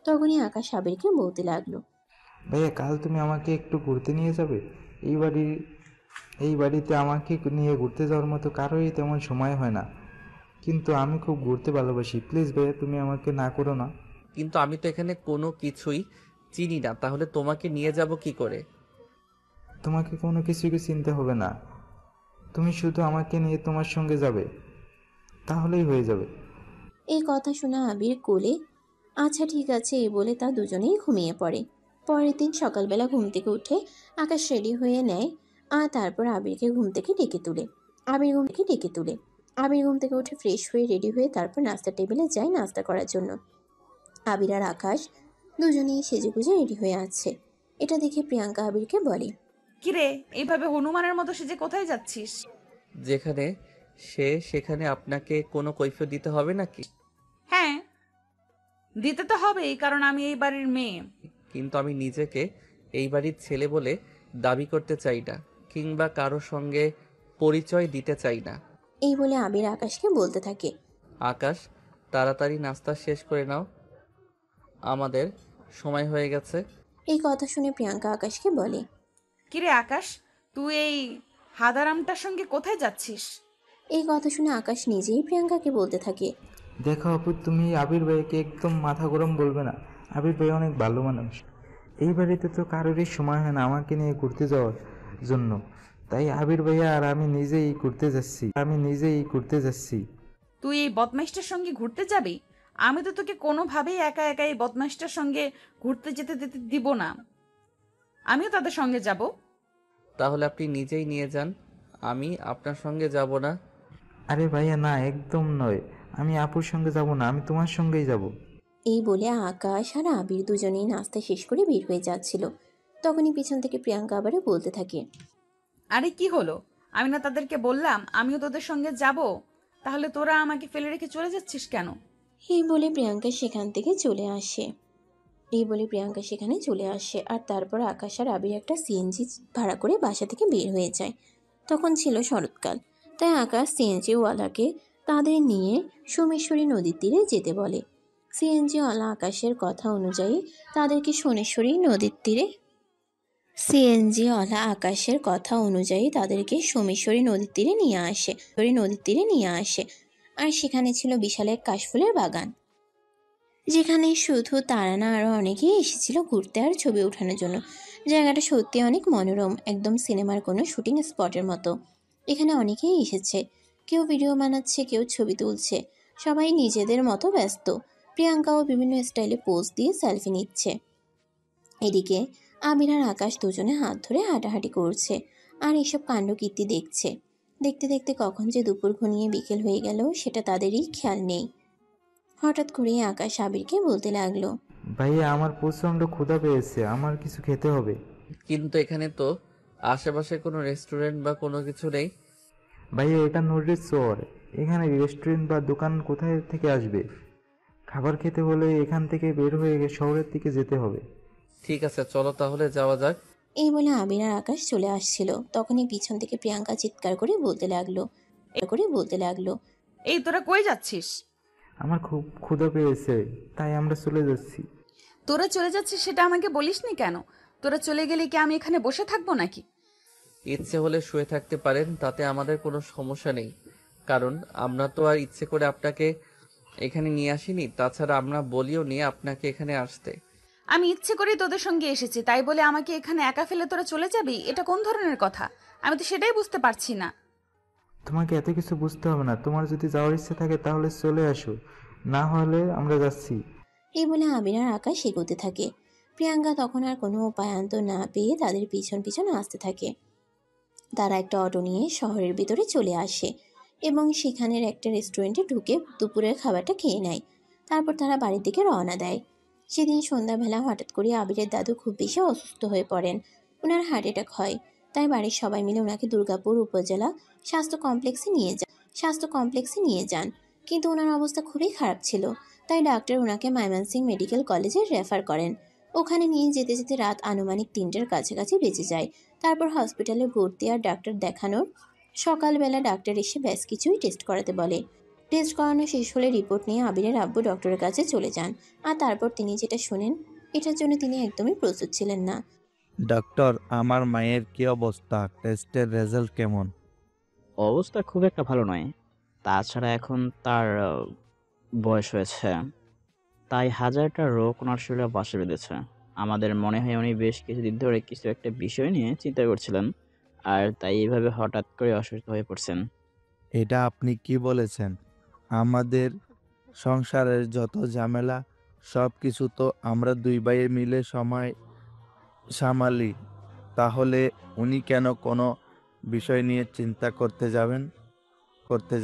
তখনই আকাশ আবিরকে বলতে লাগলো। ভাইয়া, কাল তুমি আমাকে একটু ঘুরতে নিয়ে যাবে? এই বাড়িতে আমাকে নিয়ে ঘুরতে যাওয়ার মতো কারোই তেমন সময় হয় না, কিন্তু আমি খুব ঘুরতে ভালোবাসি। প্লিজ ভাইয়া, তুমি আমাকে না করো না। কিন্তু আমি তো এখানে কোনো কিছুই চিনি না, তাহলে তোমাকে নিয়ে যাব কি করে? তোমাকে কোনো কিছুই চিনতে হবে না, তুমি শুধু আমাকে নিয়ে তোমার সঙ্গে যাবে, তাহলেই হয়ে যাবে। এই কথা শুনে আবির কোলে আচ্ছা ঠিক আছে এই বলে তা দুজনেই ঘুমিয়ে পড়ে। পরের দিন সকালবেলা ঘুম থেকে উঠে আকাশ রেডি হয়ে নেয় আর তারপর আবিরকে ঘুম থেকে ডেকে তুলে আবির ঘুম থেকে উঠে ফ্রেশ হয়ে রেডি হয়ে তারপর নাস্তার টেবিলে যায় নাস্তা করার জন্য। আবির আর আকাশ দুজনেই সেজেগুজে রেডি হয়ে আছে। এটা দেখে প্রিয়াঙ্কা আবিরকে বলে, কিরে, এইভাবে হনুমানের মতো সেজে কোথায় যাচ্ছিস? যেখানে সেখানে আপনাকে কোনো কৈফিয়ত দিতে হবে নাকি? হ্যাঁ, দিতে তো হবেই, কারণ আমি এই বাড়ির মেয়ে। কিন্তু আমি নিজেকে এই বাড়ির ছেলে বলে দাবি করতে চাই না, কিংবা কারো সঙ্গে পরিচয় দিতে চাই না। এই বলে আবির আকাশকে বলতে থাকে। আকাশ, তাড়াতাড়ি নাস্তা শেষ করে নাও, আমাদের সময় হয়ে গেছে। এই কথা শুনে প্রিয়াঙ্কা আকাশকে বলে, কিরে আকাশ, তুই এই হাদারামটার সঙ্গে কোথায় যাচ্ছিস? এই কথা শুনে আকাশ নিজেই প্রিয়াঙ্কাকে বলতে থাকে। দেখো আপু, তুমি আবির ভাইকে একদম মাথা গরম বলবে না। আবির ভাই অনেক ভালো মানুষ। এই বাড়িতে তো কারোরই সময় হয় না আমাকে নিয়ে ঘুরতে যাওয়ার জন্য, তাই আবির ভাইয়া আর আমি নিজেই ঘুরতে যাচ্ছি। তুই এই বদমাইশটার সঙ্গে ঘুরতে যাবি? আমি তো তোকে কোনোভাবেই একা একা এই বদমাইশটার সঙ্গে ঘুরতে যেতে দিতে দিব না। আমিও তাদের সঙ্গে যাব। তাহলে আপনি নিজেই নিয়ে যান, আমি আপনার সঙ্গে যাব না। আরে ভাইয়া না, একদম নয়। আমি আপুর সঙ্গে যাব না, আমি তোমার সঙ্গেই যাব। এই বলে আকাশ আর আবির দুজনেই নাস্তা শেষ করে বের হয়ে যাচ্ছিল। তখনই পিছন থেকে প্রিয়াঙ্কা আবারও বলতে থাকে, আরে কি হলো? আমি না তাদেরকে বললাম আমিও তোদের সঙ্গে যাব? তাহলে তোরা আমাকে ফেলে রেখে চলে যাচ্ছিস কেন? এই বলে প্রিয়াঙ্কা সেখানে চলে আসে আর তারপর আকাশ আর আবির একটা সিএনজি ভাড়া করে বাসা থেকে বের হয়ে যায়। তখন ছিল শরৎকাল, তাই আকাশ সিএনজিওয়ালাকে তাদের নিয়ে সোমেশ্বরী নদীর তীরে যেতে বলে। সিএনজিওয়ালা আকাশের কথা অনুযায়ী তাদেরকে সোমেশ্বরী নদীর তীরে নিয়ে আসে। আর সেখানে ছিল বিশাল এক কাশফুলের বাগান, যেখানে শুধু তারা না আরও অনেকেই এসেছিল ঘুরতে আর ছবি ওঠানোর জন্য। জায়গাটা সত্যি অনেক মনোরম, একদম সিনেমার কোনো শুটিং স্পটের মতো। এখানে অনেকেই এসেছে, কেউ ভিডিও বানাচ্ছে, কেউ ছবি তুলছে, সবাই নিজেদের মতো ব্যস্ত। প্রিয়াঙ্কাও বিভিন্ন স্টাইলে পোজ দিয়ে সেলফি নিচ্ছে। এদিকে আবির আর আকাশ দুজনে হাত ধরে হাঁটাহাঁটি করছে আর এসব কাণ্ডকীর্তি দেখছে। দেখতে দেখতে কখন যে দুপুর ঘনিয়ে বিকেল হয়ে গেল সেটা তাদেরই খেয়াল নেই। হঠাৎ করে আকাশ আবিরকে বলতে লাগলো, ভাইয়া আমার প্রচণ্ড ক্ষুধা পেয়েছে, আমার কিছু খেতে হবে। কিন্তু এখানে তো আশেপাশে কোনো রেস্টুরেন্ট বা কোনো কিছু নেই। ভাইয়া এটা নদীর চর, এখানে রেস্টুরেন্ট বা দোকান কোথায় থেকে আসবে? খাবার খেতে হলে এখান থেকে বের হয়ে শহরের দিকে যেতে হবে। ঠিক আছে, চলো তাহলে যাওয়া যাক। এই বলে আবির আর আকাশ চলে আসছিল। তখনই পিছন থেকে প্রিয়াঙ্কা চিৎকার করে বলতে লাগলো, এই তোরা কই যাচ্ছিস? আমার খুব ক্ষুধা পেয়েছে, তাই আমরা চলে যাচ্ছি। তোরা চলে যাচ্ছিস সেটা আমাকে বলিসনি কেন? তোরা চলে গেলে কি আমি এখানে বসে থাকবো নাকি? ইচ্ছে হলে শুয়ে থাকতে পারেন, তাতে আমাদের কোনো সমস্যা নেই, কারণ আমরা তো আর ইচ্ছে করে আপনাকে এখানে নিয়ে আসিনি। তাছাড়া আমরা বলিও নি আপনাকে এখানে আসতে। আমি ইচ্ছে করেই তোদের সঙ্গে এসেছি, তাই বলে আমাকে এখানে একা ফেলে তোরা চলে যাবি? এটা কোন ধরনের কথা? আমি তো সেটাই বুঝতে পারছি না। তোমাকে এত কিছু বুঝতে হবে না, তোমার যদি যাওয়ার ইচ্ছে থাকে তাহলে চলে আসো, না হলে আমরা যাচ্ছি। এই বলে আবির আর আকাশ এগোতে থাকে। প্রিয়াঙ্কা তখন আর কোনো উপায়ান্তর না পেয়ে তাদের পিছন পিছন আসতে থাকে। তারা একটা অটো নিয়ে শহরের ভিতরে চলে আসে এবং সেখানের একটা রেস্টুরেন্টে ঢুকে দুপুরের খাবারটা খেয়ে নেয়। তারপর তারা বাড়ির দিকে রওনা দেয়। সেদিন সন্ধ্যাবেলা হঠাৎ করে আবিরের দাদু খুব বেশি অসুস্থ হয়ে পড়েন। ওনার হার্ট অ্যাটাক হয়, তাই বাড়ির সবাই মিলে ওনাকে দুর্গাপুর উপজেলা স্বাস্থ্য কমপ্লেক্সে নিয়ে যান। কিন্তু ওনার অবস্থা খুবই খারাপ ছিল, তাই ডাক্তার ওনাকে ময়মনসিংহ মেডিকেল কলেজে রেফার করেন। ওখানে নিয়ে যেতে যেতে রাত আনুমানিক 3টার কাছাকাছি বেঁচে যায়। তারপর হসপিটালে ভর্তি আর ডাক্তার দেখানোর সকালবেলা ডাক্তার এসে বেশ কিছুই টেস্ট করাতে বলে। টেস্ট করানো শেষ হলে রিপোর্ট নিয়ে আবিরের আব্বু ডক্টরের কাছে চলে যান। আর তারপর তিনি যেটা শোনেন, এটার জন্য তিনি একদমই প্রস্তুত ছিলেন না। ডক্টর, আমার মায়ের কি অবস্থা? টেস্টের রেজাল্ট কেমন? অবস্থা খুব একটা ভালো নয়। তাছাড়া এখন তার বয়স হয়েছে, তাই হাজারটা রোগ ওনার শরীরে বাসা বেঁধেছে। আমাদের মনে হয় উনি বেশ কিছুদিন ধরে কিছু একটা বিষয় নিয়ে চিন্তা করছিলেন, আর তাই এইভাবে হঠাৎ করে অসুস্থ হয়ে পড়ছেন। এটা আপনি কি বলেছেন? আমাদের সংসারের যত ঝামেলা সব কিছু তো আমরা দুই ভাইয়ে মিলে সময় সামালি, তাহলে উনি কেন কোনো বিষয় নিয়ে চিন্তা করতে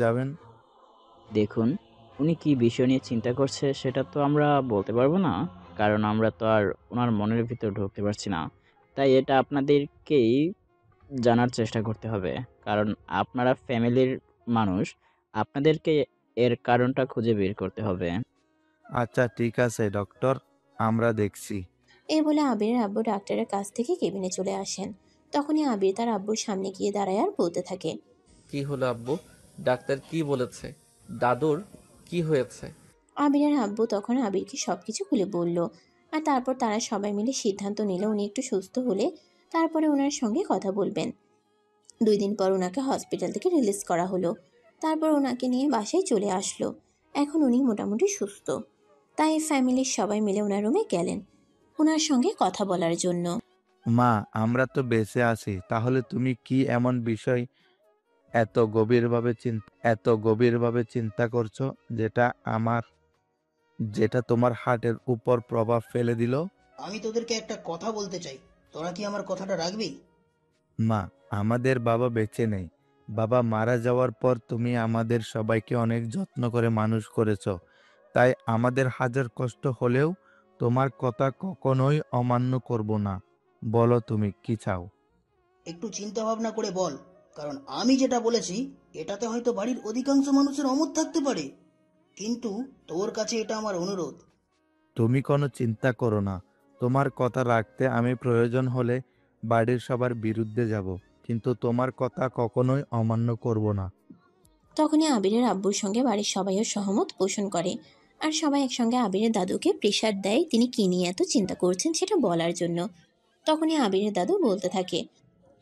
যাবেন? দেখুন, উনি কি বিষয় নিয়ে চিন্তা করছে সেটা তো আমরা বলতে পারবো না, কারণ আমরা তো আর ওনার মনের ভিতর ঢুকতে পারছি না। তাই এটা আপনাদেরকেই জানার চেষ্টা করতে হবে, কারণ আপনারা ফ্যামিলির মানুষ, আপনাদেরকে এর কারণটা খুঁজে বের করতে হবে। আচ্ছা ঠিক আছে ডক্টর, আমরা দেখছি। এই বলে আবিরের আব্বু ডাক্তারের কাছ থেকে কেবিনে চলে আসেন। তখনই আবির তার আব্বুর সামনে গিয়ে দাঁড়ায় আর বলতে থাকে, কি হলো আব্বু? ডাক্তার কি বলেছে? দাদুর কি হয়েছে? আবিরের আব্বু তখন আবিরকে সবকিছু খুলে বলল। আর তারপর তারা সবাই মিলে সিদ্ধান্ত নিল উনি একটু সুস্থ হলে তারপরে ওনার সঙ্গে কথা বলবেন। 2 দিন পর ওনাকে হসপিটাল থেকে রিলিজ করা হলো। তারপর ওনাকে নিয়ে বাসায় চলে আসলো। এখন উনি মোটামুটি সুস্থ। তাই ফ্যামিলির সবাই মিলে ওনার রুমে গেলেন ওনার সঙ্গে কথা বলার জন্য। মা, আমরা তো বেঁচে আছি, তাহলে তুমি কি এমন বিষয় এত গভীরভাবে চিন্তা করছো যেটা তোমার হার্টের উপর প্রভাব ফেলে দিল? আমি তোদেরকে একটা কথা বলতে চাই, তোরা কি আমার কথাটা রাখবি? মা, আমাদের বাবা বেঁচে নেই। বাবা মারা যাওয়ার পর তুমি আমাদের সবাইকে অনেক যত্ন করে মানুষ করেছো। তাই আমাদের হাজার কষ্ট হলেও তোমার কথা কখনোই অমান্য করব না। বলো তুমি কি চাও? একটু চিন্তা ভাবনা করে বল, কারণ আমি যেটা বলেছি এটাতে হয়তো বাড়ির অধিকাংশ মানুষের অমত থাকতে পারে, কিন্তু তোর কাছে এটা আমার অনুরোধ। তুমি কোনো চিন্তা করো না। তোমার কথা রাখতে আমি প্রয়োজন হলে বাড়ির সবার বিরুদ্ধে যাব, কিন্তু তোমার কথা কখনোই অমান্য করব না। তখনই আবিরের আব্বুর সঙ্গে বাড়ির সবাইও সহমত পোষণ করে। আর সবাই একসঙ্গে আবিরের দাদুকে প্রেশার দেয় তিনি কি নিয়ে এত চিন্তা করছেন সেটা বলার জন্য। তখনই আবিরের দাদু বলতে থাকে,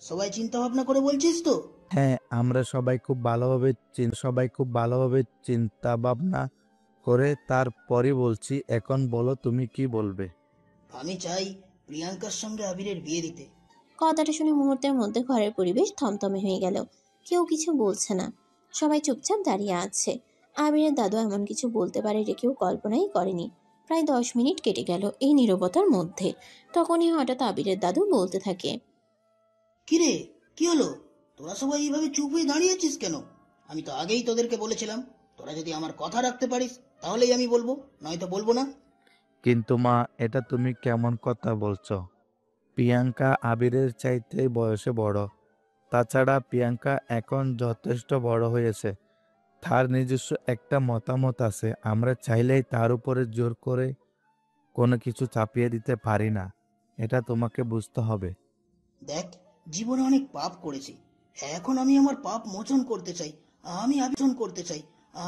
সবাই চিন্তা ভাবনা করে বলছিস তো? হ্যাঁ, আমরা সবাই খুব ভালোভাবে চিন্তা ভাবনা করে তারপরই বলছি। এখন বলো তুমি কি বলবে? আমি চাই প্রিয়াঙ্কার সঙ্গে আবিরের বিয়ে দিতে। কথাটা শুনে মুহূর্তের মধ্যে ঘরের পরিবেশ থমথমে হয়ে গেল। কেউ কিছু বলছে না, সবাই চুপচাপ দাঁড়িয়ে আছে। আবিরের দাদু এমন কিছু বলতে পারে এটা কেউ কল্পনাই করেনি। প্রায় 10 মিনিট কেটে গেল এই নীরবতার মধ্যে। তখনই হঠাৎ আবিরের দাদু বলতে থাকে, কিরে, কি হলো? তোরা সবাই এইভাবে চুপ হয়ে দাঁড়িয়ে আছিস কেন? আমি তো আগেই তোদেরকে বলেছিলাম, তোরা যদি আমার কথা রাখতে পারিস তাহলেই আমি বলবো, নয়তো বলবো না। কিন্তু মা, এটা তুমি কেমন কথা বলছো? প্রিয়াঙ্কা আবিরের চাইতে বয়সে বড়। তাছাড়া প্রিয়াঙ্কা এখন যথেষ্ট বড় হয়েছে। তার নিজস্ব একটা মতামত আছে। আমরা চাইলেই তার উপরে জোর করে কোনো কিছু চাপিয়ে দিতে পারি না। এটা তোমাকে বুঝতে হবে। দেখ, জীবনে অনেক পাপ করেছি, এখন আমি আমার পাপ মোচন করতে চাই।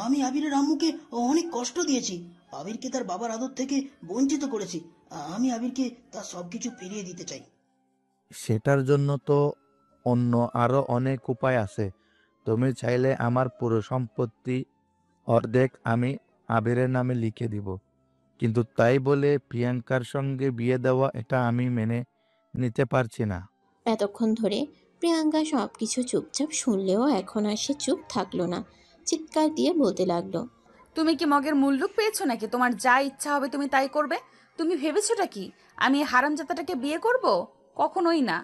আমি আবিরের আম্মুকে অনেক কষ্ট দিয়েছি, আবিরকে তার বাবার আদর থেকে বঞ্চিত করেছি। আমি আবিরকে তার সবকিছু ফিরিয়ে দিতে চাই। সেটার জন্য তো অন্য আরো অনেক উপায় আছে। তুমি চাইলে আমার পুরো সম্পত্তি অর্ধেক আমি আবিরের নামে লিখে দিব। কিন্তু তাই বলে প্রিয়াঙ্কার সঙ্গে বিয়ে দেওয়া, এটা আমি মেনে নিতে পারছি না। এতক্ষণ ধরে প্রিয়াঙ্কা সবকিছু চুপচাপ শুনলেও এখন আর সে চুপ থাকলো না। চিৎকার দিয়ে বলতে লাগলো, তুমি কি মগের মুল্লুক পেয়েছো নাকি? তোমার যা ইচ্ছা হবে তুমি তাই করবে? তুমি ভেবেছোটা কি আমি এই হারামজাদাটাকে বিয়ে করব? কখনোই না।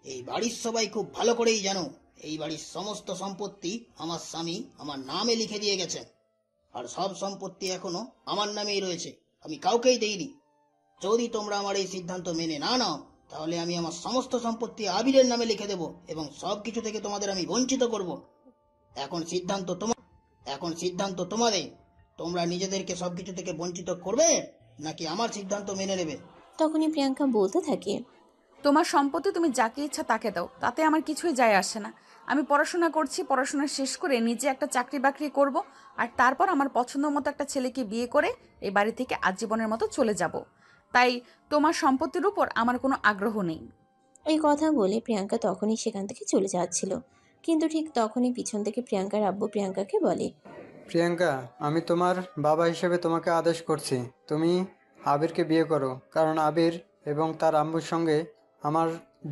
এই বাড়ির সবাই খুব ভালো করেই জানো, এই বাড়ির সমস্ত সম্পত্তি আমার স্বামী আমার নামে লিখে দিয়ে গেছেন, আর সব সম্পত্তি এখনো আমার নামেই রয়েছে, আমি কাউকেই দেইনি। যদি তোমরা আমার এই সিদ্ধান্ত মেনে না নাও, তাহলে আমি আমার সমস্ত সম্পত্তি আবিরের নামে লিখে দেব এবং সবকিছু থেকে তোমাদের আমি বঞ্চিত করব। এখন সিদ্ধান্ত তোমাদের। তোমরা নিজেদেরকে সবকিছু থেকে বঞ্চিত করবে নাকি আমার সিদ্ধান্ত মেনে নেবে? তখনই প্রিয়াঙ্কা বলতে থাকে, তোমার সম্পত্তি তুমি যাকে ইচ্ছা তাকে দাও, তাতে আমার কিছুই যায় আসে না। আমি পড়াশোনা করছি, পড়াশোনা শেষ করে নিজে একটা চাকরি বাকরি করব, আর তারপর আমার পছন্দ মতো একটা ছেলেকে বিয়ে করে এই বাড়ি থেকে আজীবনের মতো চলে যাব। তাই তোমার সম্পত্তির উপর আমার কোনো আগ্রহ নেই। এই কথা বলে প্রিয়াঙ্কা তখনই সেখান থেকে চলে যাচ্ছিল। কিন্তু ঠিক তখনই পিছন থেকে প্রিয়াঙ্কার আব্বু প্রিয়াঙ্কাকে বলে, প্রিয়াঙ্কা, আমি তোমার বাবা হিসেবে তোমাকে আদেশ করছি, তুমি আবিরকে বিয়ে করো, কারণ আবির এবং তার আম্মুর সঙ্গে আমার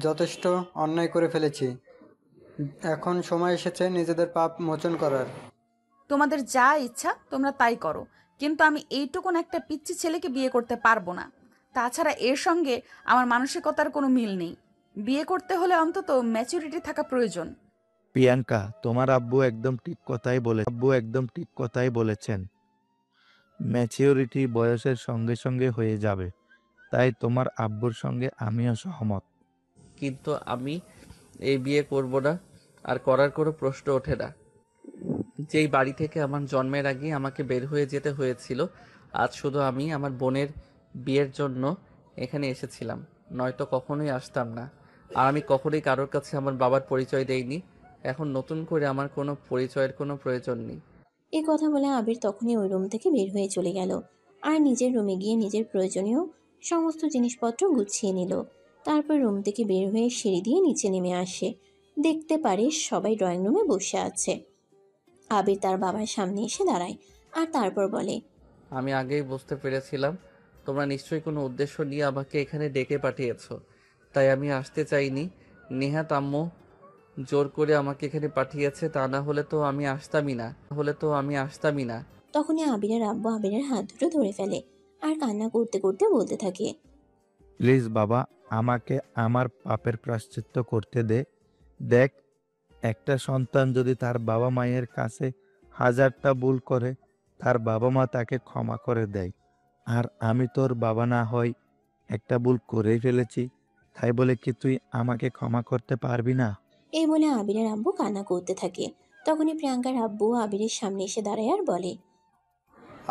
যথেষ্ট অন্যায় করে ফেলেছি। এখন সময় এসেছে নিজেদের পাপ মোচন করার। তোমাদের যা ইচ্ছা তোমরা তাই করো, কিন্তু আমি এইটুকুন একটা পিচ্চি ছেলেকে বিয়ে করতে পারবো না। তাছাড়া এর সঙ্গে আমার মানসিকতার কোনো মিল নেই। বিয়ে করতে হলে অন্তত ম্যাচুরিটি থাকা প্রয়োজন। প্রিয়াঙ্কা, তোমার আব্বু একদম ঠিক কথাই বলেছেন। ম্যাচিউরিটি বয়সের সঙ্গে সঙ্গে হয়ে যাবে, তাই তোমার আব্বুর সঙ্গে আমিও সহমত। কিন্তু আমি এই বিয়ে করব না, আর করার কোনো প্রশ্ন ওঠে না। যেই বাড়ি থেকে আমার জন্মের আগে আমাকে বের হয়ে যেতে হয়েছিল, আজ শুধু আমি আমার বোনের বিয়ের জন্য এখানে এসেছিলাম, নয়তো কখনোই আসতাম না। আর আমি কখনোই কারোর কাছে আমার বাবার পরিচয় দেইনি। এখন নতুন করে আমার কোনো পরিচয়ের কোনো প্রয়োজন নেই। এই কথা বলে আবির তখনই ওই রুম থেকে বের হয়ে চলে গেল আর নিজের রুমে গিয়ে নিজের প্রয়োজনীয় সমস্ত জিনিসপত্র গুছিয়ে নিল। তারপর রুম থেকে বের হয়ে সিঁড়ি দিয়ে নিচে নেমে আসে। দেখতে পারে সবাই ড্রয়িং রুমে বসে আছে। আবির তার বাবার সামনে এসে দাঁড়ায় আর তারপর বলে, আমি আগেই বুঝতে পেরেছিলাম তোমরা নিশ্চয়ই কোনো উদ্দেশ্য নিয়ে আমাকে এখানে ডেকে পাঠিয়েছো, তাই আমি আসতে চাইনি। নেহাত আম্মু জোর করে আমাকে এখানে পাঠিয়েছে, তা না হলে তো আমি আসতামই না। তখনই আবিরের আব্বু আবিরের হাত দুটো ধরে ফেলে আর কান্না করতে করতে বলতে থাকে, প্লিজ বাবা, আমাকে আমার পাপের প্রায়শ্চিত্ত করতে দে। দেখ, একটা সন্তান যদি তার বাবা মায়ের কাছে হাজারটা ভুল করে, তার বাবা মা তাকে ক্ষমা করে দেয়। আর আমি তোর বাবা না হই একটা ভুল করেই ফেলেছি, তাই বলে কি তুই আমাকে ক্ষমা করতে পারবি না? এই বলে আবিরের আব্বু কান্না করতে থাকে। তখনই প্রিয়াঙ্কার আব্বু আবিরের সামনে এসে দাঁড়ায় আর বলে,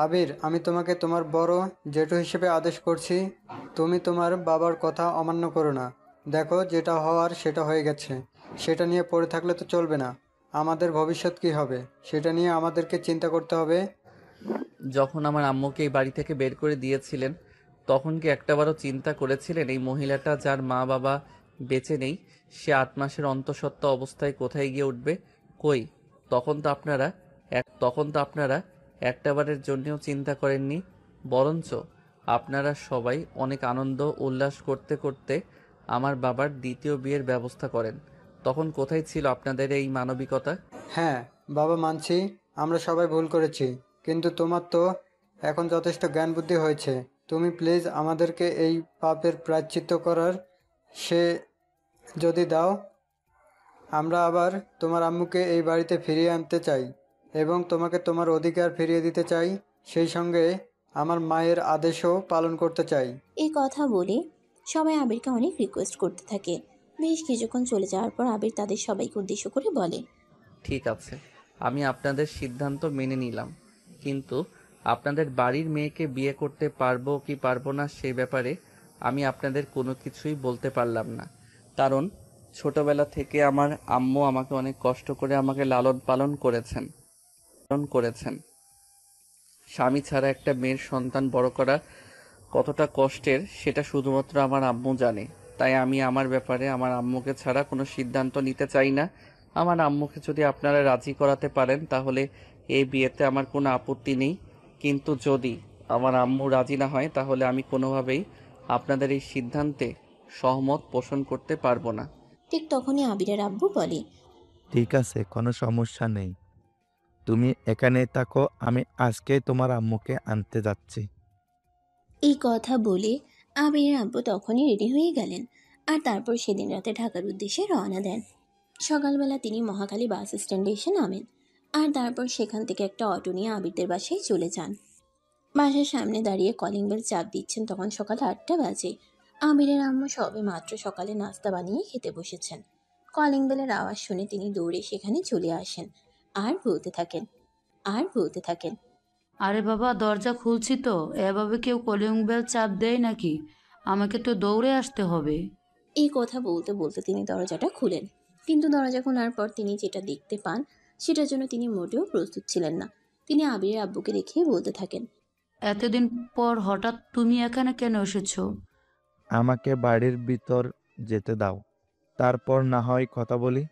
আবির, আমি তোমাকে তোমার বড় জেঠু হিসেবে আদেশ করছি, তুমি তোমার বাবার কথা অমান্য করো না। দেখো, যেটা হওয়ার সেটা হয়ে গেছে, সেটা নিয়ে পড়ে থাকলে তো চলবে না। আমাদের ভবিষ্যৎ কি হবে সেটা নিয়ে আমাদেরকে চিন্তা করতে হবে। যখন আমার আম্মুকে এই বাড়ি থেকে বের করে দিয়েছিলেন, তখন কি একটাবারও চিন্তা করেছিলেন এই মহিলাটা যার মা বাবা বেঁচে নেই, সে 8 মাসের অন্তঃসত্ত্বা অবস্থায় কোথায় গিয়ে উঠবে? কই, তখন তো আপনারা একটাবারের জন্যও চিন্তা করেননি। বরঞ্চ আপনারা সবাই অনেক আনন্দ উল্লাস করতে করতে আমার বাবার দ্বিতীয় বিয়ের ব্যবস্থা করেন। তখন কোথায় ছিল আপনাদের এই মানবিকতা? হ্যাঁ বাবা, মানছি আমরা সবাই ভুল করেছি, কিন্তু তোমার তো এখন যথেষ্ট জ্ঞান বুদ্ধি হয়েছে। তুমি প্লিজ আমাদেরকে এই পাপের প্রায়শ্চিত্ত করার সে যদি দাও, আমরা আবার তোমার আম্মুকে এই বাড়িতে ফিরিয়ে আনতে চাই এবং তোমাকে তোমার অধিকার ফিরিয়ে দিতে চাই। সেই সঙ্গে আমার মায়ের আদেশও পালন করতে চাই। এই কথা বলে সবাই আবিরকে অনেক রিকোয়েস্ট করতে থাকে। বেশ কিছুক্ষণ চলে যাওয়ার পর আবির তাদের সবাইকে উদ্দেশ্য করে বলে, ঠিক আছে, আমি আপনাদের সিদ্ধান্ত মেনে নিলাম, কিন্তু আপনাদের বাড়ির মেয়েকে বিয়ে করতে পারবো কি পারবো না সে ব্যাপারে আমি আপনাদের কোনো কিছুই বলতে পারলাম না। কারণ ছোটবেলা থেকে আমার আম্মু আমাকে অনেক কষ্ট করে আমাকে লালন পালন করেছেন। স্বামী ছাড়া একটা মেয়ের সন্তান বড় করা কতটা কষ্টের সেটা শুধুমাত্র আমার আম্মু জানে। তাই আমি আমার ব্যাপারে আমার আম্মুকে ছাড়া কোনো সিদ্ধান্ত নিতে চাই না। আমার আম্মুকে যদি আপনারা রাজি করাতে পারেন তাহলে এই বিয়েতে আমার কোনো আপত্তি নেই, কিন্তু যদি আমার আম্মু রাজি না হয় তাহলে আমি কোনোভাবেই আপনাদের এই সিদ্ধান্তে সহমত পোষণ করতে পারবো না। ঠিক তখনই আবিরের আব্বু বলে, ঠিক আছে, কোনো সমস্যা নেই, তুমি এখানে থাকো, আমি আজকেই তোমার আম্মুকে আনতে যাচ্ছি। এই কথা বলে আবিরের আব্বু তখনই রেডি হয়ে গেলেন আর তারপর সেদিন রাতে ঢাকার উদ্দেশ্যে রওনা দেন। সকালবেলা তিনি মহাখালী বাস স্ট্যান্ডে এসে নামেন আর তারপর সেখান থেকে একটা অটো নিয়ে আবিরদের বাসায় চলে যান। বাসার সামনে দাঁড়িয়ে কলিং বেল চাপ দিচ্ছেন, তখন সকাল 8টা বাজে। আবিরের আম্মু সবে মাত্র সকালে নাস্তা বানিয়ে খেতে বসেছেন। কলিং বেলের আওয়াজ শুনে তিনি দৌড়ে সেখানে চলে আসেন আর বলতে থাকেন, আরে বাবা, দরজা খুলছি তো, এভাবে কেউ কলিং বেল চাপ দেয় নাকি? আমাকে তো দৌড়ে আসতে হবে। এই কথা বলতে বলতে তিনি দরজাটা খুলেন, কিন্তু দরজা খোলার পর তিনি যেটা দেখতে পান সেটার জন্য তিনি মোটেও প্রস্তুত ছিলেন না। তিনি আবিরের আব্বুকে দেখিয়ে বলতে থাকেন, এতদিন পর হঠাৎ তুমি এখানে কেন এসেছো? আমাকে বাড়ির ভিতর যেতে দাও, তারপর না হয় কথা বলি।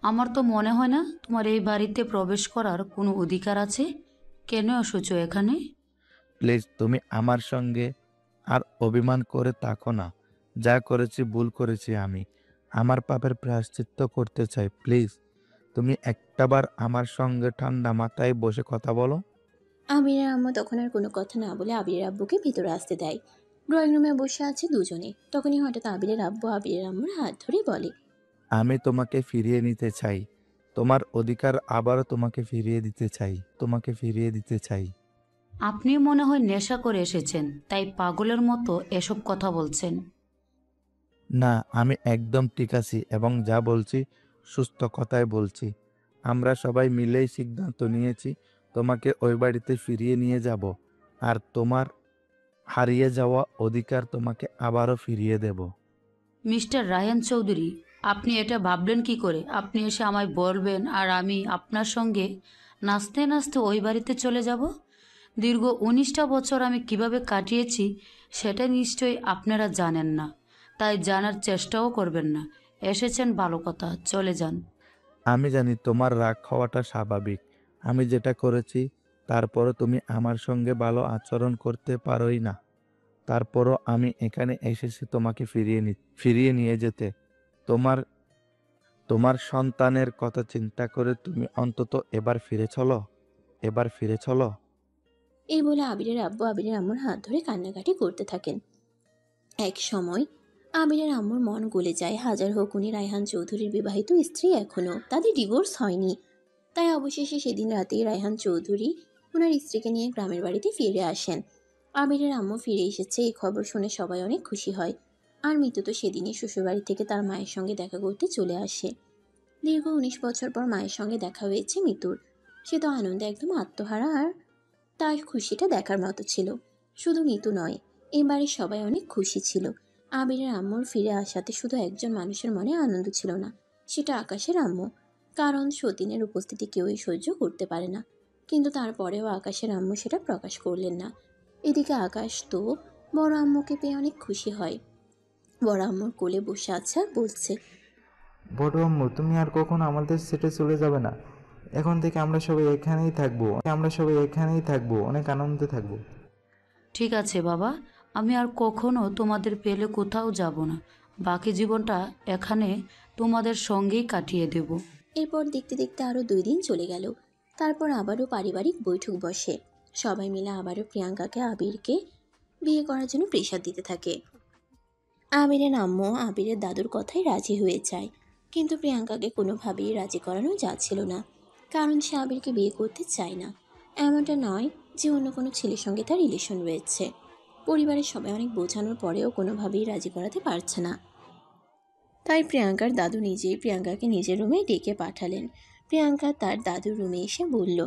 আমার তো মনে হয় না তোমার এই বাড়িতে প্রবেশ করার কোনো অধিকার আছে। কেন এসেছো এখানে? প্লিজ, তুমি আমার সঙ্গে আর অভিমান করে থাকো না। যা করেছি ভুল করেছি আমি, আমার পাপের প্রায়শ্চিত্ত করতে চাই। প্লিজ, তুমি একটাবার আমার সঙ্গে ঠান্ডা মাথায় বসে কথা বলো। আবিরের আম্মু তখন আর কোনো কথা না বলে আবিরের আব্বুকে ভিতরে আসতে দেয়। ড্রয়িং রুমে বসে আছে দুজনে। তখনই হঠাৎ আবিরের আব্বু আবিরের আম্মুর হাত ধরে বলে, আমি তোমাকে ফিরিয়ে নিতে চাই, তোমার অধিকার আবারও তোমাকে ফিরিয়ে দিতে চাই, তোমাকে ফিরিয়ে দিতে চাই। আপনি মনে হয় নেশা করে এসেছেন, তাই পাগলের মতো এসব কথা বলছেন। না, আমি একদম ঠিক আছি এবং যা বলছি সুস্থ কথাই বলছি। আমরা সবাই মিলেই সিদ্ধান্ত নিয়েছি তোমাকে ওই বাড়িতে ফিরিয়ে নিয়ে যাব, আর তোমার হারিয়ে যাওয়া অধিকার তোমাকে আবারও ফিরিয়ে দেব। মিস্টার রায়হান চৌধুরী, আপনি এটা ভাবলেন কি করে? আপনি এসে আমায় বলবেন আর আমি আপনার সঙ্গে নাচতে নাচতে ওই বাড়িতে চলে যাব? দীর্ঘ 19টা বছর আমি কিভাবে কাটিয়েছি সেটা নিশ্চয়ই আপনারা জানেন না, তাই জানার চেষ্টাও করবেন না। এসেছেন ভালো কথা, চলে যান। আমি জানি তোমার রাগ হওয়াটা স্বাভাবিক। আমি যেটা করেছি তারপরও তুমি আমার সঙ্গে ভালো আচরণ করতে পারোই না। তারপরও আমি এখানে এসেছি তোমাকে ফিরিয়ে নিয়ে যেতে। তোমার তোমার সন্তানের কথা চিন্তা করে তুমি অন্তত এবার ফিরে চলো, এবার ফিরে চলো। এই বলে আবিরের আব্বু আবিরের আম্মুর হাত ধরে কান্নাকাটি করতে থাকেন। এক সময় আবিরের আম্মুর মন গলে যায়। হাজার হোক উনি রায়হান চৌধুরীর বিবাহিত স্ত্রী, এখনও তাদের ডিভোর্স হয়নি। তাই অবশেষে সেদিন রাতেই রায়হান চৌধুরী ওনার স্ত্রীকে নিয়ে গ্রামের বাড়িতে ফিরে আসেন। আবিরের আম্মু ফিরে এসেছে এই খবর শুনে সবাই অনেক খুশি হয়। আর মিতু তো সেদিনই শ্বশুরবাড়ি থেকে তার মায়ের সঙ্গে দেখা করতে চলে আসে। দীর্ঘ 19 বছর পর মায়ের সঙ্গে দেখা হয়েছে মিতুর। সে তো আনন্দে একদম আত্মহারা, আর তার খুশিটা দেখার মতো ছিল। শুধু মিতু নয়, এবারে সবাই অনেক খুশি ছিল। আবিরের আম্মুর ফিরে আসাতে শুধু একজন মানুষের মনে আনন্দ ছিল না, সেটা আকাশের আম্মু। কারণ সতীনের উপস্থিতি কেউই সহ্য করতে পারে না, কিন্তু তারপরেও আকাশের আম্মু সেটা প্রকাশ করলেন না। এদিকে আকাশ তো বড় আম্মুকে পেয়ে অনেক খুশি হয়। বড় আম্মুর কোলে বসে আছে আর বলছে, বড় আম্মু, তুমি আর কখনো আমাদের সেটে চলে যাবে না। এখন থেকে আমরা সবাই এখানেই থাকবো, অনেক আনন্দে থাকবো। ঠিক আছে বাবা, আমি আর কখনো তোমাদের পেলে কোথাও যাব না। বাকি জীবনটা এখানে তোমাদের সঙ্গেই কাটিয়ে দেব। এরপর দেখতে দেখতে আরও 2 দিন চলে গেল। তারপর আবারও পারিবারিক বৈঠক বসে। সবাই মিলে আবারও প্রিয়াঙ্কাকে আবিরকে বিয়ে করার জন্য প্রেশার দিতে থাকে। আবিরের আম্মু আবিরের দাদুর কথায় রাজি হয়ে যায়, কিন্তু প্রিয়াঙ্কাকে কোনোভাবেই রাজি করানো যাচ্ছিল না। কারণ সে আবিরকে বিয়ে করতে চায় না। এমনটা নয় যে অন্য কোনো ছেলের সঙ্গে তার রিলেশন রয়েছে। পরিবারের সবাই অনেক বোঝানোর পরেও কোনোভাবেই রাজি করাতে পারছে না। তাই প্রিয়াঙ্কার দাদু নিজেই প্রিয়াঙ্কাকে নিজের রুমে ডেকে পাঠালেন। প্রিয়াঙ্কা তার দাদুর রুমে এসে বলল,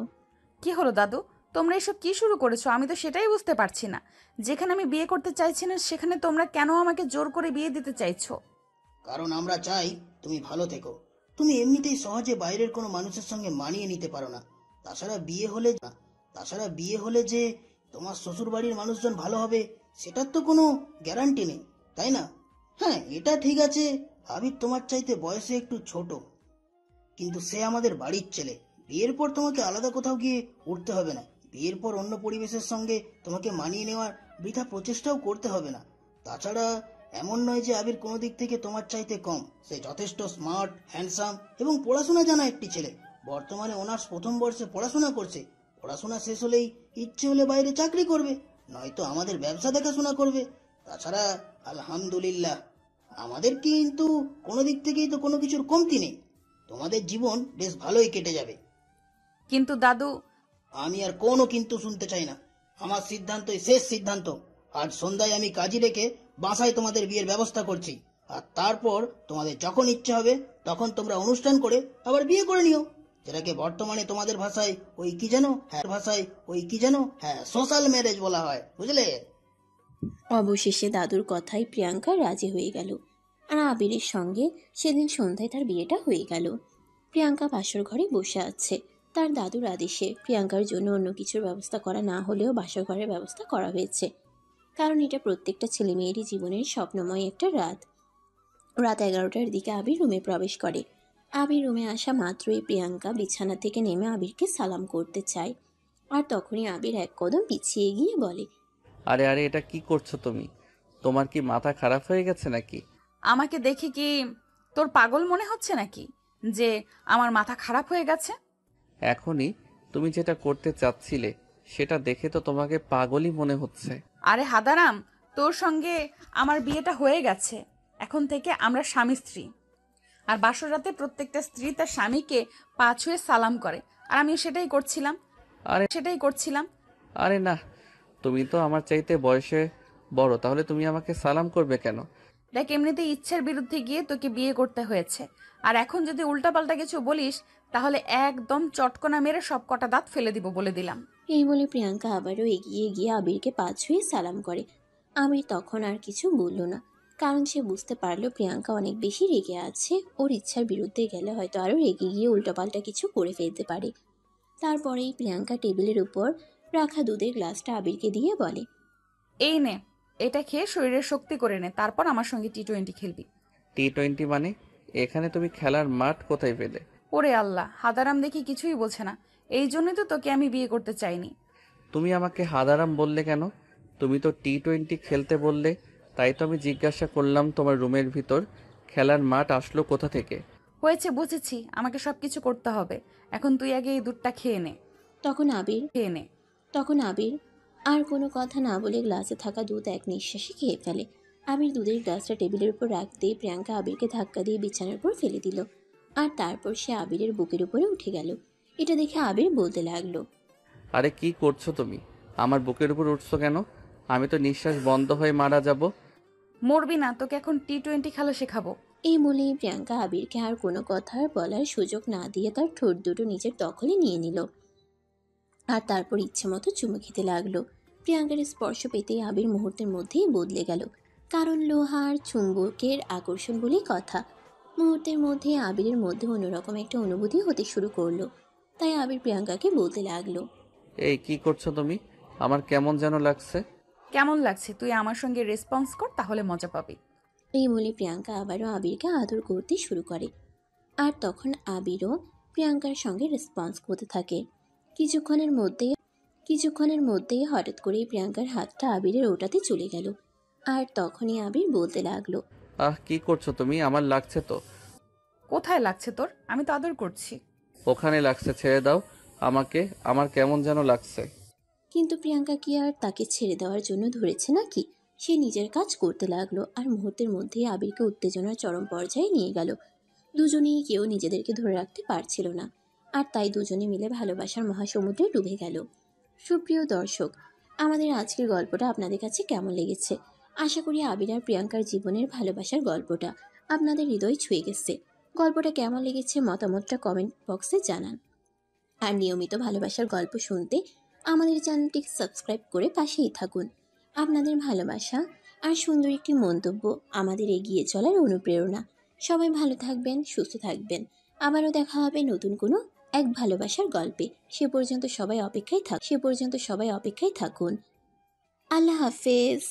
কি হলো দাদু, তোমরা এসব কি শুরু করেছো? আমি তো সেটাই বুঝতে পারছি না। যেখানে আমি বিয়ে করতে চাইছি না সেখানে তোমরা কেন আমাকে জোর করে বিয়ে দিতে চাইছো? কারণ আমরা চাই তুমি ভালো থেকো। তুমি এমনিতেই সহজে বাইরের কোনো মানুষের সঙ্গে মানিয়ে নিতে পারো না। তাছাড়া বিয়ে হলে যে তোমার শ্বশুর বাড়ির মানুষজন ভালো হবে সেটার তো কোনো গ্যারান্টি নেই, তাই না? হ্যাঁ, এটা ঠিক আছে, আবির তোমার চাইতে বয়সে একটু ছোট, কিন্তু সে আমাদের বাড়ির ছেলে। বিয়ের পর তোমাকে আলাদা কোথাও গিয়ে উঠতে হবে না। বিয়ের পর অন্য পরিবেশের সঙ্গে তোমাকে মানিয়ে নেওয়ার বৃথা প্রচেষ্টাও করতে হবে না। তাছাড়া এমন নয় যে আবির কোনো দিক থেকে তোমার চাইতে কম। সে যথেষ্ট স্মার্ট, হ্যান্ডসাম এবং পড়াশোনা জানা একটি ছেলে। বর্তমানে অনার্স প্রথম বর্ষে পড়াশোনা করছে। পড়াশোনা শেষ হলেই ইচ্ছে হলে বাইরে চাকরি করবে, নয়তো আমাদের ব্যবসা দেখাশোনা করবে। তাছাড়া আলহামদুলিল্লাহ, আমাদের কিন্তু কোনো দিক থেকেই তো কোনো কিছুর কমতি নেই। তোমাদের জীবন বেশ ভালোই কেটে যাবে। কিন্তু দাদু, আমি আর কোনো কিন্তু শুনতে চাই না। আমার সিদ্ধান্তই শেষ সিদ্ধান্ত। আজ সন্ধ্যায় আমি কাজী রেখে বাসায় তোমাদের বিয়ের ব্যবস্থা করছি, আর তারপর তোমাদের যখন ইচ্ছে হবে তখন তোমরা অনুষ্ঠান করে আবার বিয়ে করে নিও, যেটাকে বর্তমানে তোমাদের ভাষায় ওই কি যেন সোশ্যাল ম্যারেজ বলা হয়, বুঝলে? অবশেষে দাদুর কথায় প্রিয়াঙ্কা রাজি হয়ে গেল। আর আবিরের সঙ্গে সেদিন সন্ধ্যায় তার বিয়েটা হয়ে গেল। প্রিয়াঙ্কা বাসর ঘরে বসে আছে। তার দাদুর আদেশে প্রিয়াঙ্কার জন্য অন্য কিছুর ব্যবস্থা করা না হলেও বাসর ঘরের ব্যবস্থা করা হয়েছে। কারণ এটা প্রত্যেকটা ছেলে মেয়েরই জীবনের স্বপ্নময় একটা রাত। রাত 11টার দিকে আবির রুমে প্রবেশ করে। আবির রুমে আসা মাত্রই প্রিয়াঙ্কা বিছানা থেকে নেমে আবিরকে সালাম করতে চায়। আর তখনই আবির এক কদম পিছিয়ে গিয়ে বলে, আরে আরে, এটা কি করছো তুমি? তোমার কি মাথা খারাপ হয়ে গেছে নাকি? আমাকে দেখে কি তোর পাগল মনে হচ্ছে নাকি যে আমার মাথা খারাপ হয়ে গেছে? এখনই তুমি যেটা করতে চাচ্ছিলে সেটা দেখে তো তোমাকে পাগলই মনে হচ্ছে। আরে হাদারাম, তোর সঙ্গে আমার বিয়েটা হয়ে গেছে। এখন থেকে আমরা স্বামী স্ত্রী। আর বাসর রাতে প্রত্যেকটা স্ত্রী তার স্বামীকে পা ছুঁয়ে সালাম করে, আর আমি সেটাই করছিলাম। আরে না, তুমি তো আমার চাইতে বয়সে বড়, তাহলে তুমি আমাকে সালাম করবে কেন? দেখ, এমনিতেই ইচ্ছের বিরুদ্ধে গিয়ে তোকে বিয়ে করতে হয়েছে, আর এখন যদি উল্টাপাল্টা কিছু বলিস তাহলে একদম চটকনা মেরে সব কটা দাঁত ফেলে দিব, বলে দিলাম। এই বলে প্রিয়াঙ্কা আবারও এগিয়ে গিয়ে আবিরকে পা ছুঁয়ে সালাম করে। আবির তখন আর কিছু বলল না, কারণ সে বুঝতে পারলো প্রিয়াঙ্কা অনেক বেশি রেগে আছে। ওর ইচ্ছার বিরুদ্ধে গেলে হয়তো আরও রেগে গিয়ে উল্টোপাল্টা কিছু করে ফেলতে পারে। তারপরেই প্রিয়াঙ্কা টেবিলের উপর রাখা দুধের গ্লাসটা আবিরকে দিয়ে বলে, এই নে, এটা খেয়ে শরীরের শক্তি করে নে, তারপর আমার সঙ্গে টি-20 খেলবি। টি-20 মানে? এখানে তুমি খেলার মাঠ কোথায় পেলে? ওরে আল্লাহ, হাদারাম দেখি কিছুই বোঝে না, এই জন্যই তো তোকে আমি বিয়ে করতে চাইনি। তুমি আমাকে হাদারাম বললে কেন? তুমি তো টি-20 খেলতে বললে, তাই তো আমি জিজ্ঞাসা করলাম তোমার রুমের ভিতর খেলার মাঠ আসলো কোথা থেকে। হয়েছে, বুঝেছি, আমাকে সবকিছু করতে হবে। এখন তুই আগে এই দুধটা খেয়ে নে। তখন আবির আর কোনো কথা না বলে গ্লাসে থাকা দুধ এক নিঃশ্বাসে খেয়ে ফেলে। আবির দুধের গ্লাসটা টেবিলের উপর রাখতেই প্রিয়াঙ্কা আবিরকে ধাক্কা দিয়ে বিছানার উপর ফেলে দিল, আর তারপর সে আবিরের বুকের উপরে উঠে গেল। এটা দেখে আবির বলতে লাগলো, আরে কি করছো তুমি? আমার বুকের উপর উঠছো কেন? আমি তো নিঃশ্বাস বন্ধ হয়ে মারা যাব। মরবি না, তোকে এখন টি-20 খেলা শেখাবো। এই বলেই প্রিয়াঙ্কা আবিরকে আর কোনো কথা বলার সুযোগ না দিয়ে তার ঠোঁট দুটো নিজের দখলে নিয়ে নিল, আর তারপর ইচ্ছে মতো চুমু খেতে লাগলো। প্রিয়াঙ্কার স্পর্শ পেতেই আবির মুহূর্তের মধ্যেই বদলে গেল, কারণ লোহা আর চুম্বকের আকর্ষণ বলেই কথা। মুহূর্তের মধ্যে আবিরের মধ্যে অন্যরকম একটা অনুভূতি হতে শুরু করলো। তাই আবির প্রিয়াঙ্কাকে বলতে লাগলো, এই কি করছো তুমি? আমার কেমন যেন লাগছে। কেমন লাগছে? তুই আমার সঙ্গে রেসপন্স কর, তাহলে মজা পাবি। এই বলে প্রিয়াঙ্কা আবারও আবিরকে আদর করতে শুরু করে, আর তখন আবিরও প্রিয়াঙ্কার সঙ্গে রেসপন্স করতে থাকে। কিছুক্ষণের মধ্যেই হঠাৎ করেই প্রিয়াঙ্কার হাতটা আবিরের ওটাতে চলে গেল, আর তখনই আবির বলতে লাগলো, কি করছো তুমি? আমার লাগছে তো। কোথায় লাগছে তোর? আমি তো আদর করছি। ওখানে লাগছে, ছেড়ে দাও আমাকে, আমার কেমন যেন লাগছে। কিন্তু প্রিয়াঙ্কা কি আর তাকে ছেড়ে দেওয়ার জন্য ধরেছে নাকি? সে নিজের কাজ করতে লাগলো, আর মুহূর্তের মধ্যেই আবিরকে উত্তেজনার চরম পর্যায়ে নিয়ে গেল। দুজনেই কেউ নিজেদেরকে ধরে রাখতে পারছিল না, আর তাই দুজনে মিলে ভালোবাসার মহাসমুদ্রে ডুবে গেল। সুপ্রিয় দর্শক, আমাদের আজকের গল্পটা আপনাদের কাছে কেমন লেগেছে? আশা করি আবির আর প্রিয়াঙ্কার জীবনের ভালোবাসার গল্পটা আপনাদের হৃদয় ছুঁয়ে গেছে। গল্পটা কেমন লেগেছে মতামতটা কমেন্ট বক্সে জানান। আর নিয়মিত ভালোবাসার গল্প শুনতে আমাদের চ্যানেলটি সাবস্ক্রাইব করে পাশেই থাকুন। আপনাদের ভালোবাসা আর সুন্দর একটি মন্তব্য আমাদের এগিয়ে চলার অনুপ্রেরণা। সবাই ভালো থাকবেন, সুস্থ থাকবেন। আবারও দেখা হবে নতুন কোনো এক ভালোবাসার গল্পে। সে পর্যন্ত সবাই অপেক্ষায় থাকুন। আল্লাহ হাফেজ।